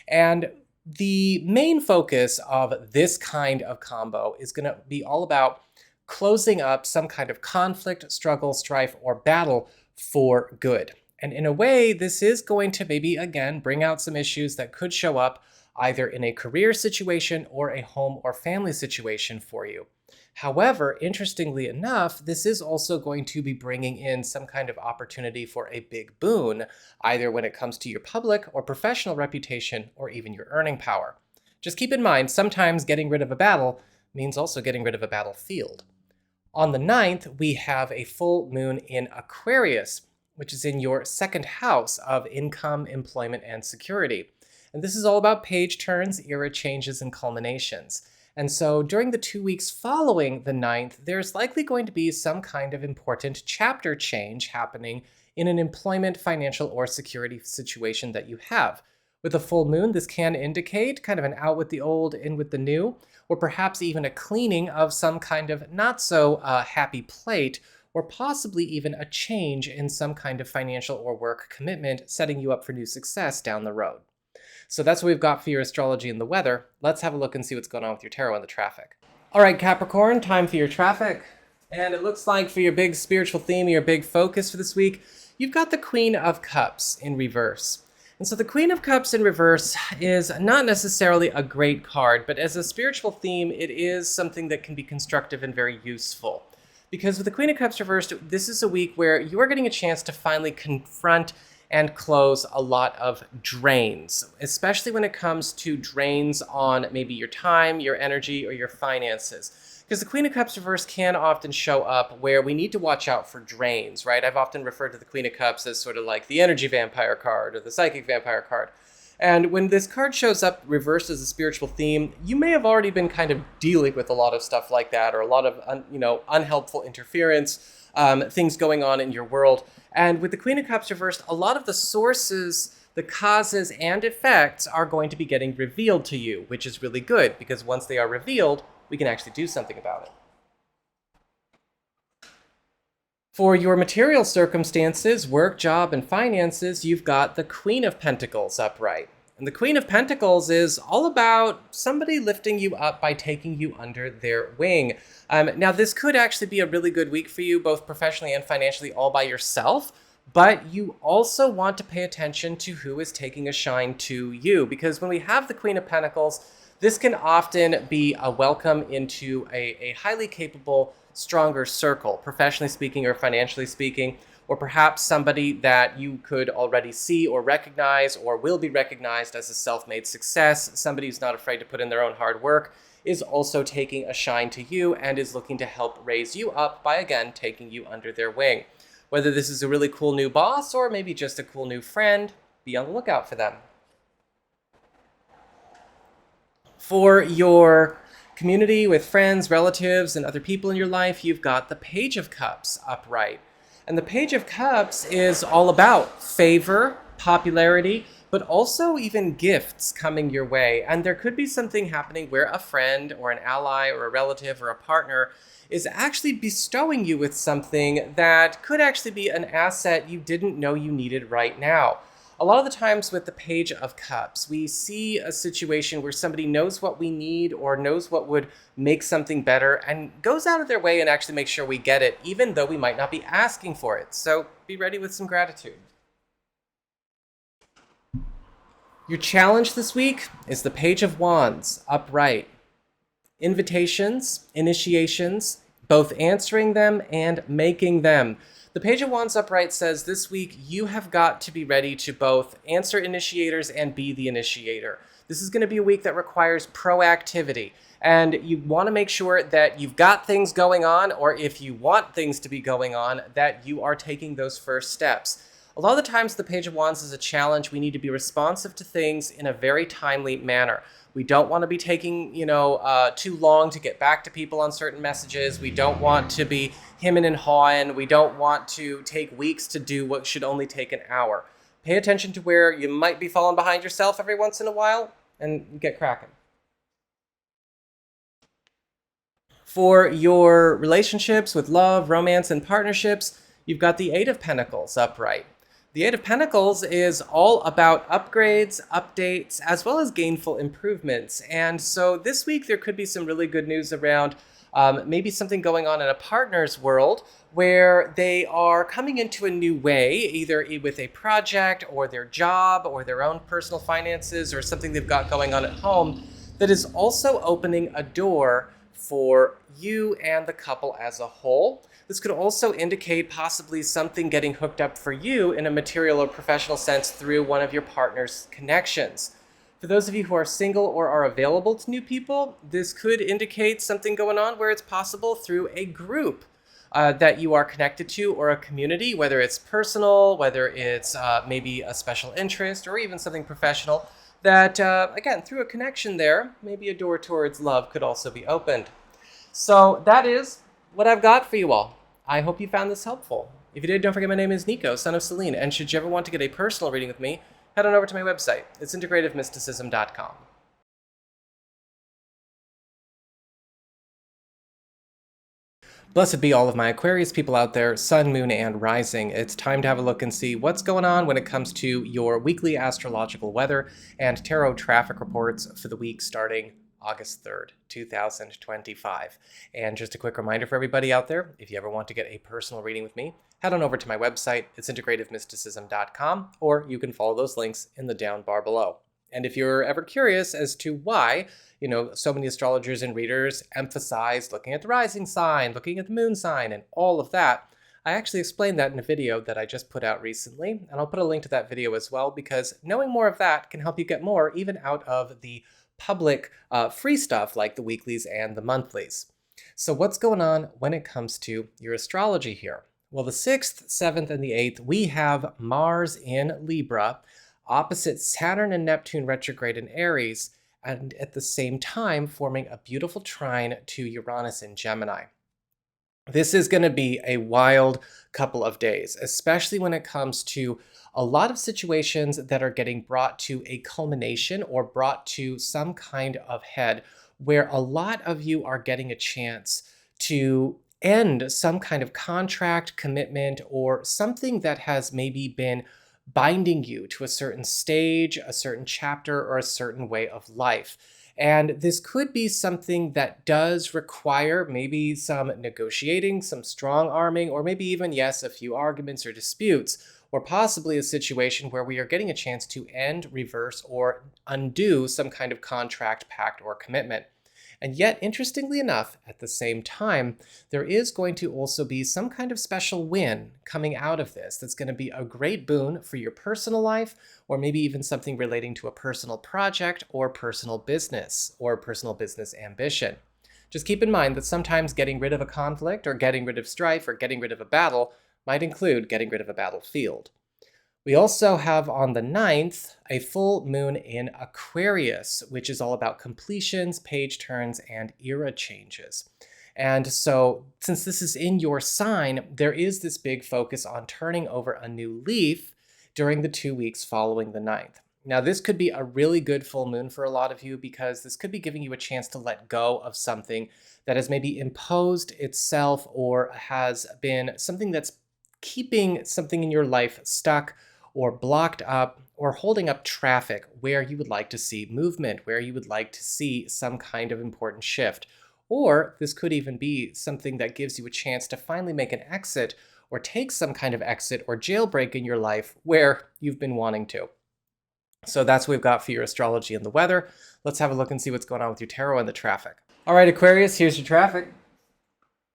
And the main focus of this kind of combo is going to be all about closing up some kind of conflict, struggle, strife, or battle for good. And in a way, this is going to maybe, again, bring out some issues that could show up either in a career situation or a home or family situation for you. However, interestingly enough, this is also going to be bringing in some kind of opportunity for a big boon, either when it comes to your public or professional reputation or even your earning power. Just keep in mind, sometimes getting rid of a battle means also getting rid of a battlefield. On the 9th, we have a full moon in Aquarius, which is in your second house of income, employment, and security. And this is all about page turns, era changes, and culminations. And so during the 2 weeks following the 9th, there's likely going to be some kind of important chapter change happening in an employment, financial, or security situation that you have. With a full moon, this can indicate kind of an out with the old, in with the new, or perhaps even a cleaning of some kind of not so happy plate, or possibly even a change in some kind of financial or work commitment, setting you up for new success down the road. So that's what we've got for your astrology and the weather. Let's have a look and see what's going on with your tarot and the traffic. All right, Capricorn, time for your traffic. And it looks like for your big spiritual theme, your big focus for this week, you've got the Queen of Cups in reverse. And so the Queen of Cups in reverse is not necessarily a great card, but as a spiritual theme, it is something that can be constructive and very useful. Because with the Queen of Cups reversed, this is a week where you are getting a chance to finally confront and close a lot of drains, especially when it comes to drains on maybe your time, your energy, or your finances. Because the Queen of Cups reverse can often show up where we need to watch out for drains, right? I've often referred to the Queen of Cups as sort of like the energy vampire card or the psychic vampire card. And when this card shows up reversed as a spiritual theme, you may have already been kind of dealing with a lot of stuff like that, or a lot of unhelpful interference, things going on in your world. And with the Queen of Cups reversed, a lot of the sources, the causes, and effects are going to be getting revealed to you, which is really good, because once they are revealed, we can actually do something about it. For your material circumstances, work, job, and finances, you've got the Queen of Pentacles upright. And the Queen of Pentacles is all about somebody lifting you up by taking you under their wing. Now, this could actually be a really good week for you, both professionally and financially, all by yourself. But you also want to pay attention to who is taking a shine to you. Because when we have the Queen of Pentacles, this can often be a welcome into a highly capable, stronger circle, professionally speaking or financially speaking, or perhaps somebody that you could already see or recognize or will be recognized as a self-made success, somebody who's not afraid to put in their own hard work, is also taking a shine to you and is looking to help raise you up by, again, taking you under their wing. Whether this is a really cool new boss or maybe just a cool new friend, be on the lookout for them. For your community with friends, relatives, and other people in your life, you've got the Page of Cups upright. And the Page of Cups is all about favor, popularity, but also even gifts coming your way. And there could be something happening where a friend or an ally or a relative or a partner is actually bestowing you with something that could actually be an asset you didn't know you needed right now. A lot of the times with the Page of Cups, we see a situation where somebody knows what we need or knows what would make something better and goes out of their way and actually makes sure we get it, even though we might not be asking for it. So be ready with some gratitude. Your challenge this week is the Page of Wands upright. Invitations, initiations, both answering them and making them. The Page of Wands upright says this week you have got to be ready to both answer initiators and be the initiator. This is going to be a week that requires proactivity, and you want to make sure that you've got things going on, or if you want things to be going on, that you are taking those first steps. A lot of the times the Page of Wands is a challenge. We need to be responsive to things in a very timely manner. We don't want to be taking, too long to get back to people on certain messages. We don't want to be hemming and hawing. We don't want to take weeks to do what should only take an hour. Pay attention to where you might be falling behind yourself every once in a while and get cracking. For your relationships with love, romance, and partnerships, you've got the Eight of Pentacles upright. The Eight of Pentacles is all about upgrades, updates, as well as gainful improvements. And so this week there could be some really good news around maybe something going on in a partner's world where they are coming into a new way, either with a project or their job or their own personal finances or something they've got going on at home that is also opening a door for you and the couple as a whole. This could also indicate possibly something getting hooked up for you in a material or professional sense through one of your partner's connections. For those of you who are single or are available to new people, this could indicate something going on where it's possible through a group that you are connected to or a community, whether it's personal, whether it's maybe a special interest or even something professional, that, again, through a connection there, maybe a door towards love could also be opened. So that is what I've got for you all. I hope you found this helpful. If you did, don't forget my name is Nico, Son of Selene, and should you ever want to get a personal reading with me, head on over to my website. It's integrativemysticism.com. Blessed be all of my Aquarius people out there, Sun, Moon, and Rising. It's time to have a look and see what's going on when it comes to your weekly astrological weather and tarot traffic reports for the week starting August 3rd, 2025. And just a quick reminder for everybody out there, if you ever want to get a personal reading with me, head on over to my website. It's integrativemysticism.com, or you can follow those links in the down bar below. And if you're ever curious as to why, so many astrologers and readers emphasize looking at the rising sign, looking at the moon sign, and all of that, I actually explained that in a video that I just put out recently, and I'll put a link to that video as well, because knowing more of that can help you get more even out of the public free stuff like the weeklies and the monthlies. So what's going on when it comes to your astrology here? Well, the 6th, 7th, and the 8th, we have Mars in Libra, opposite Saturn and Neptune retrograde in Aries, and at the same time forming a beautiful trine to Uranus in Gemini. This is going to be a wild couple of days, especially when it comes to a lot of situations that are getting brought to a culmination or brought to some kind of head where a lot of you are getting a chance to end some kind of contract, commitment, or something that has maybe been binding you to a certain stage, a certain chapter, or a certain way of life. And this could be something that does require maybe some negotiating, some strong arming, or maybe even, yes, a few arguments or disputes, or possibly a situation where we are getting a chance to end, reverse, or undo some kind of contract, pact, or commitment. And yet, interestingly enough, at the same time, there is going to also be some kind of special win coming out of this that's going to be a great boon for your personal life, or maybe even something relating to a personal project or personal business ambition. Just keep in mind that sometimes getting rid of a conflict or getting rid of strife or getting rid of a battle might include getting rid of a battlefield. We also have on the 9th a full moon in Aquarius, which is all about completions, page turns, and era changes. And so, since this is in your sign, there is this big focus on turning over a new leaf during the 2 weeks following the 9th. Now, this could be a really good full moon for a lot of you because this could be giving you a chance to let go of something that has maybe imposed itself or has been something that's keeping something in your life stuck or blocked up or holding up traffic where you would like to see movement, where you would like to see some kind of important shift. Or this could even be something that gives you a chance to finally make an exit or take some kind of exit or jailbreak in your life where you've been wanting to. So that's what we've got for your astrology and the weather. Let's have a look and see what's going on with your tarot and the traffic. All right, Aquarius, here's your traffic.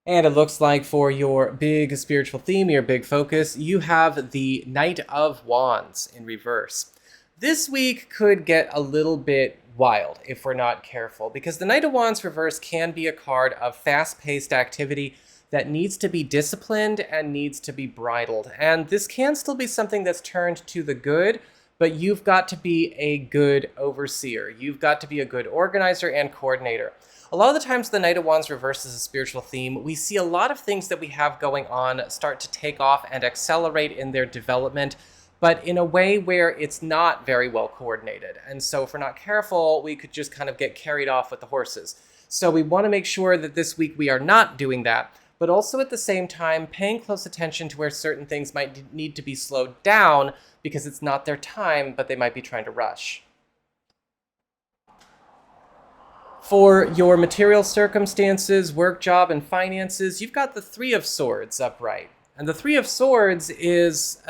And it looks like for your big spiritual theme, your big focus, you have the Knight of Wands in reverse. This week could get a little bit wild if we're not careful, because the Knight of Wands reverse can be a card of fast-paced activity that needs to be disciplined and needs to be bridled. And this can still be something that's turned to the good, but you've got to be a good overseer. You've got to be a good organizer and coordinator. A lot of the times the Knight of Wands reverse is a spiritual theme. We see a lot of things that we have going on start to take off and accelerate in their development, but in a way where it's not very well coordinated. And so if we're not careful, we could just kind of get carried off with the horses. So we want to make sure that this week we are not doing that, but also at the same time paying close attention to where certain things might need to be slowed down because it's not their time, but they might be trying to rush. For your material circumstances, work, job, and finances, you've got the Three of Swords upright. And the Three of Swords is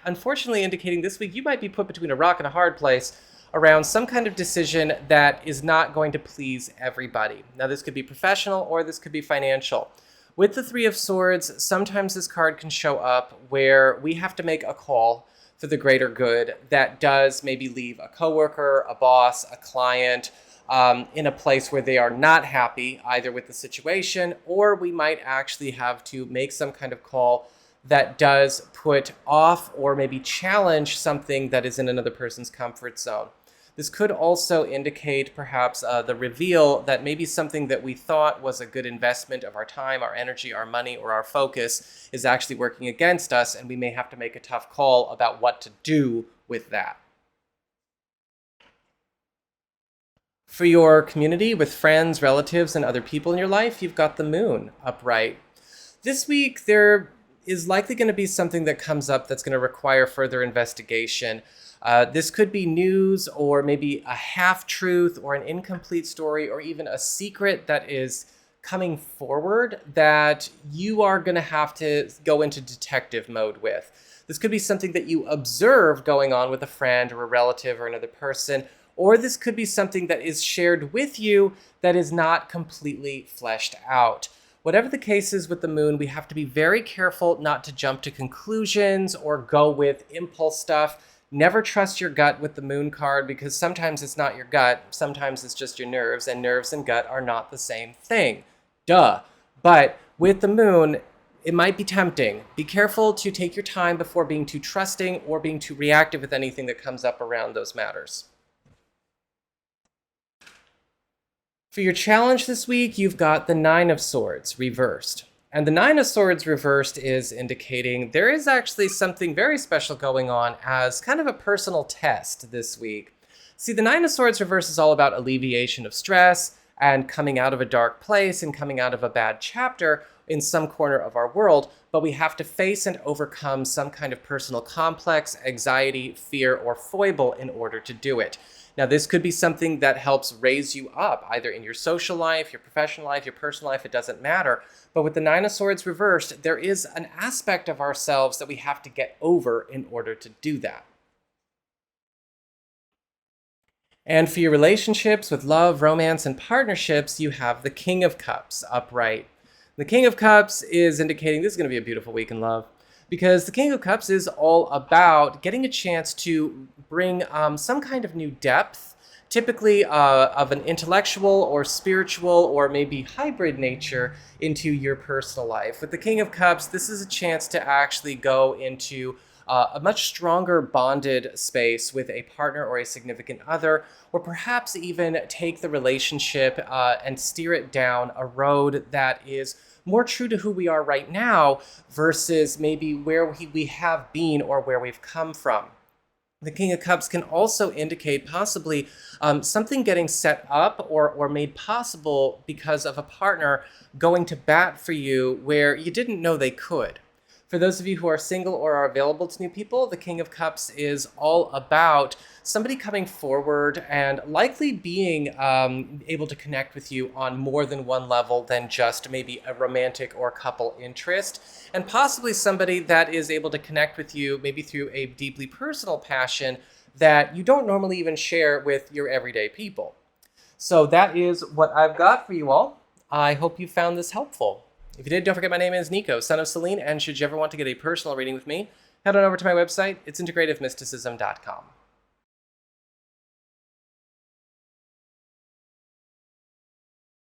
unfortunately indicating this week you might be put between a rock and a hard place around some kind of decision that is not going to please everybody. Now, this could be professional or this could be financial. With the Three of Swords, sometimes this card can show up where we have to make a call for the greater good that does maybe leave a coworker, a boss, a client, in a place where they are not happy either with the situation, or we might actually have to make some kind of call that does put off or maybe challenge something that is in another person's comfort zone. This could also indicate perhaps the reveal that maybe something that we thought was a good investment of our time, our energy, our money, or our focus is actually working against us, and we may have to make a tough call about what to do with that. For your community with friends, relatives, and other people in your life, you've got the Moon upright. This week, there is likely going to be something that comes up that's going to require further investigation. This could be news or maybe a half-truth or an incomplete story or even a secret that is coming forward that you are going to have to go into detective mode with. This could be something that you observe going on with a friend or a relative or another person, or this could be something that is shared with you that is not completely fleshed out. Whatever the case is with the Moon, we have to be very careful not to jump to conclusions or go with impulse stuff. Never trust your gut with the Moon card because sometimes it's not your gut, sometimes it's just your nerves, and nerves and gut are not the same thing. Duh. But with the Moon, it might be tempting. Be careful to take your time before being too trusting or being too reactive with anything that comes up around those matters. For your challenge this week, you've got the Nine of Swords reversed. And the Nine of Swords reversed is indicating there is actually something very special going on as kind of a personal test this week. See, the Nine of Swords reversed is all about alleviation of stress and coming out of a dark place and coming out of a bad chapter, in some corner of our world, but we have to face and overcome some kind of personal complex, anxiety, fear, or foible in order to do it. Now, this could be something that helps raise you up, either in your social life, your professional life, your personal life, it doesn't matter. But with the Nine of Swords reversed, there is an aspect of ourselves that we have to get over in order to do that. And for your relationships with love, romance, and partnerships, you have the King of Cups upright. The King of Cups is indicating this is going to be a beautiful week in love, because the King of Cups is all about getting a chance to bring some kind of new depth, typically of an intellectual or spiritual or maybe hybrid nature into your personal life. With the King of Cups, this is a chance to actually go into a much stronger bonded space with a partner or a significant other, or perhaps even take the relationship and steer it down a road that is more true to who we are right now versus maybe where we have been or where we've come from. The King of Cups can also indicate possibly something getting set up or made possible because of a partner going to bat for you where you didn't know they could. For those of you who are single or are available to new people, the King of Cups is all about somebody coming forward and likely being able to connect with you on more than one level than just maybe a romantic or couple interest, and possibly somebody that is able to connect with you maybe through a deeply personal passion that you don't normally even share with your everyday people. So that is what I've got for you all. I hope you found this helpful. If you did, don't forget my name is Nico, Son of Selene, and should you ever want to get a personal reading with me, head on over to my website. It's integrativemysticism.com.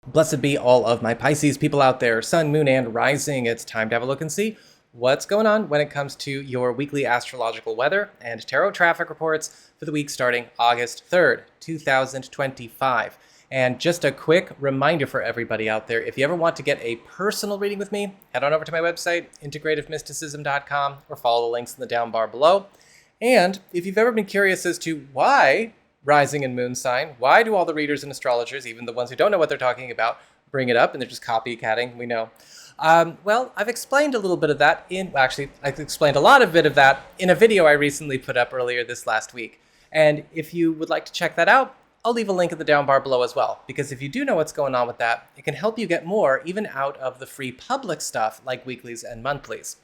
Blessed be all of my Pisces people out there, Sun, Moon, and Rising. It's time to have a look and see what's going on when it comes to your weekly astrological weather and tarot traffic reports for the week starting August 3rd, 2025. And just a quick reminder for everybody out there, if you ever want to get a personal reading with me, head on over to my website, integrativemysticism.com, or follow the links in the down bar below. And if you've ever been curious as to why rising and moon sign, why do all the readers and astrologers, even the ones who don't know what they're talking about, bring it up and they're just copycatting, we know. Well, I've explained a little bit of that I've explained a lot of it of that in a video I recently put up earlier this last week. And if you would like to check that out, I'll leave a link in the down bar below as well, because if you do know what's going on with that, it can help you get more even out of the free public stuff like weeklies and monthlies.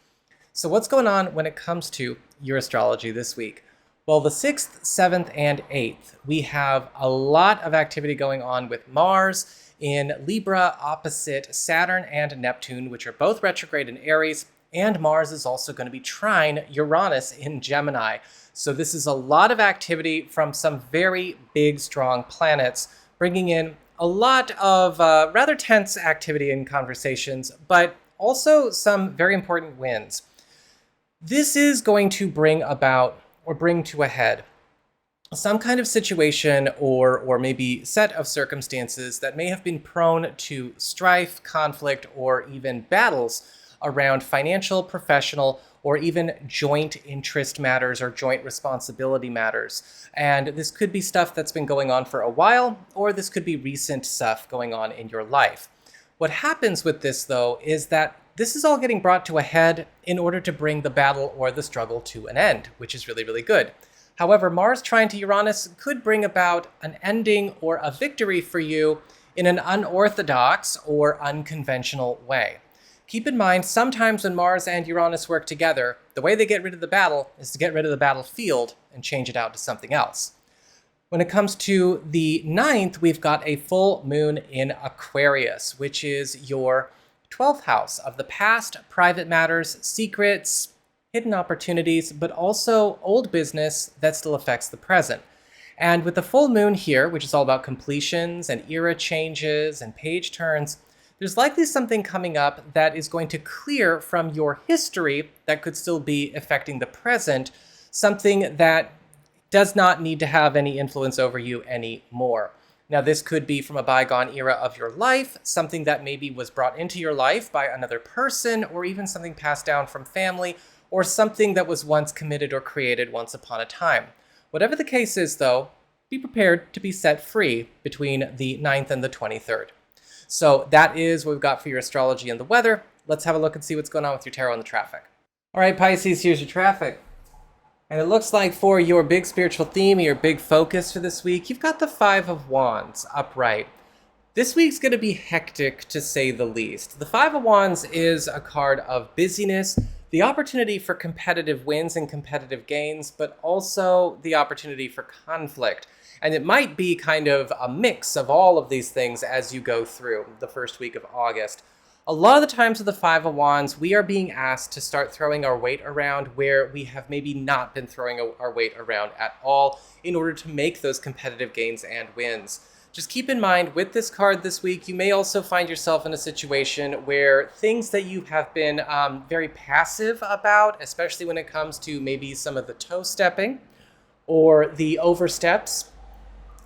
So what's going on when it comes to your astrology this week? Well, the 6th, 7th, and 8th, we have a lot of activity going on with Mars in Libra opposite Saturn and Neptune, which are both retrograde in Aries, and Mars is also going to be trine Uranus in Gemini. So this is a lot of activity from some very big, strong planets, bringing in a lot of rather tense activity and conversations, but also some very important wins. This is going to bring about or bring to a head some kind of situation or maybe set of circumstances that may have been prone to strife, conflict, or even battles around financial, professional, or even joint interest matters or joint responsibility matters. And this could be stuff that's been going on for a while, or this could be recent stuff going on in your life. What happens with this, though, is that this is all getting brought to a head in order to bring the battle or the struggle to an end, which is really, really good. However, Mars trine to Uranus could bring about an ending or a victory for you in an unorthodox or unconventional way. Keep in mind, sometimes when Mars and Uranus work together, the way they get rid of the battle is to get rid of the battlefield and change it out to something else. When it comes to the 9th, we've got a full moon in Aquarius, which is your 12th house of the past, private matters, secrets, hidden opportunities, but also old business that still affects the present. And with the full moon here, which is all about completions and era changes and page turns, there's likely something coming up that is going to clear from your history that could still be affecting the present, something that does not need to have any influence over you anymore. Now, this could be from a bygone era of your life, something that maybe was brought into your life by another person, or even something passed down from family, or something that was once committed or created once upon a time. Whatever the case is, though, be prepared to be set free between the 9th and the 23rd. So that is what we've got for your astrology and the weather. let's have a look and see what's going on with your tarot and the traffic. All right, Pisces, here's your traffic. And it looks like for your big spiritual theme, your big focus for this week, you've got the Five of Wands upright. This week's going to be hectic, to say the least. The Five of Wands is a card of busyness, the opportunity for competitive wins and competitive gains, but also the opportunity for conflict. And it might be kind of a mix of all of these things as you go through the first week of August. A lot of the times with the Five of Wands, we are being asked to start throwing our weight around where we have maybe not been throwing our weight around at all in order to make those competitive gains and wins. Just keep in mind, with this card this week, you may also find yourself in a situation where things that you have been very passive about, especially when it comes to maybe some of the toe stepping or the oversteps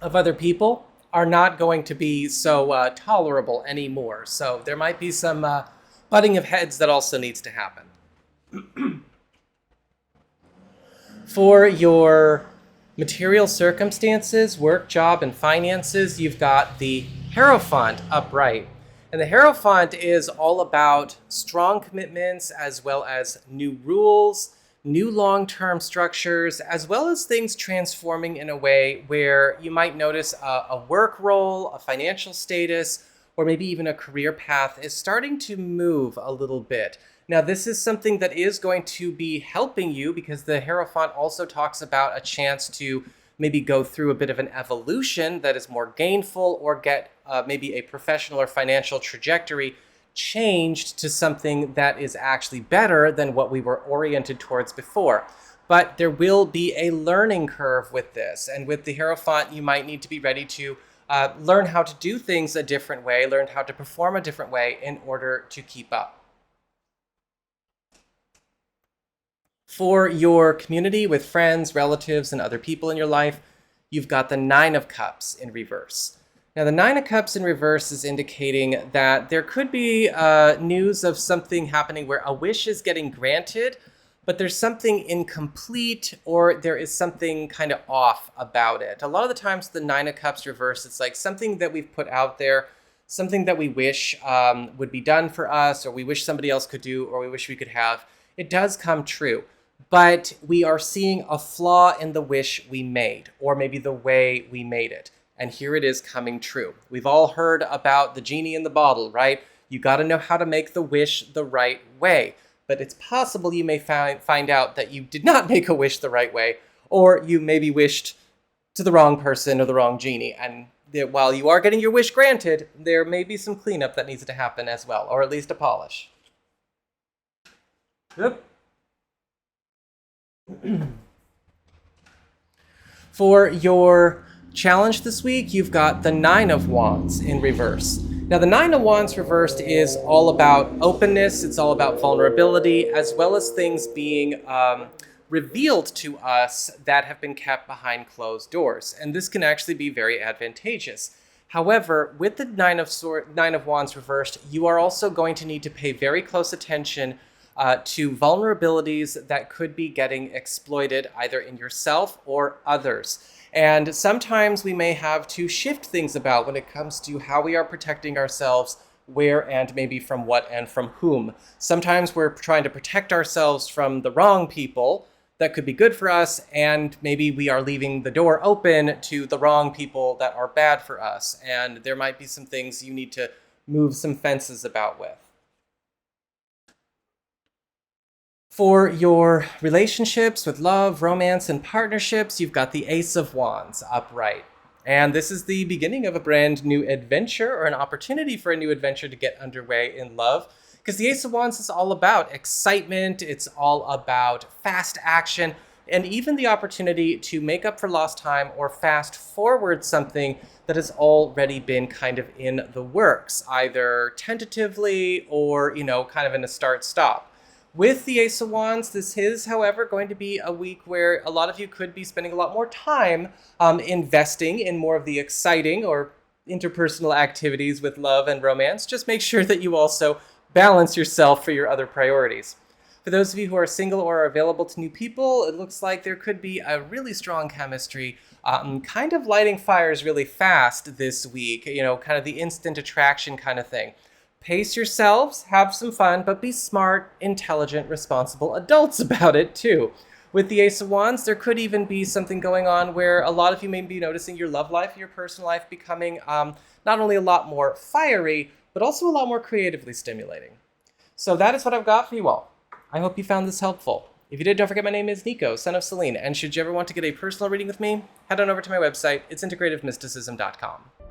of other people, are not going to be so tolerable anymore. So there might be some butting of heads that also needs to happen. For your material circumstances, work, job, and finances, you've got the Hierophant upright. And the Hierophant is all about strong commitments as well as new rules, new long-term structures, as well as things transforming in a way where you might notice a work role, a financial status, or maybe even a career path is starting to move a little bit. Now, this is something that is going to be helping you because the Hierophant also talks about a chance to maybe go through a bit of an evolution that is more gainful or get maybe a professional or financial trajectory changed to something that is actually better than what we were oriented towards before. But there will be a learning curve with this. And with the Hierophant, you might need to be ready to learn how to do things a different way, learn how to perform a different way in order to keep up. For your community with friends, relatives, and other people in your life, you've got the Nine of Cups in reverse. Now, the Nine of Cups in reverse is indicating that there could be news of something happening where a wish is getting granted, but there's something incomplete or there is something kind of off about it. A lot of the times the Nine of Cups reverse, it's like something that we've put out there, something that we wish would be done for us, or we wish somebody else could do, or we wish we could have. It does come true, but we are seeing a flaw in the wish we made, or maybe the way we made it. And here it is coming true. We've all heard about the genie in the bottle, right? You got to know how to make the wish the right way. But it's possible you may find out that you did not make a wish the right way, or you maybe wished to the wrong person or the wrong genie. And while you are getting your wish granted, there may be some cleanup that needs to happen as well, or at least a polish. Yep. For your challenge this week, you've got the Nine of Wands in reverse. Now, the Nine of Wands reversed is all about openness. It's all about vulnerability, as well as things being revealed to us that have been kept behind closed doors. And this can actually be very advantageous. However, with the Nine of Wands reversed, you are also going to need to pay very close attention to vulnerabilities that could be getting exploited either in yourself or others. And sometimes we may have to shift things about when it comes to how we are protecting ourselves, where and maybe from what and from whom. Sometimes we're trying to protect ourselves from the wrong people that could be good for us, and maybe we are leaving the door open to the wrong people that are bad for us. And there might be some things you need to move some fences about with. For your relationships with love, romance, and partnerships, you've got the Ace of Wands upright. And this is the beginning of a brand new adventure, or an opportunity for a new adventure to get underway in love. Because the Ace of Wands is all about excitement, it's all about fast action, and even the opportunity to make up for lost time or fast forward something that has already been kind of in the works, either tentatively or, kind of in a start-stop. With the Ace of Wands, this is, however, going to be a week where a lot of you could be spending a lot more time investing in more of the exciting or interpersonal activities with love and romance. Just make sure that you also balance yourself for your other priorities. For those of you who are single or are available to new people, it looks like there could be a really strong chemistry, kind of lighting fires really fast this week, kind of the instant attraction kind of thing. pace yourselves, have some fun, but be smart, intelligent, responsible adults about it too. With the Ace of Wands, there could even be something going on where a lot of you may be noticing your love life, your personal life becoming not only a lot more fiery, but also a lot more creatively stimulating. So that is what I've got for you all. I hope you found this helpful. If you did, don't forget my name is Nico, Son of Selene, and should you ever want to get a personal reading with me, head on over to my website. It's integrativemysticism.com.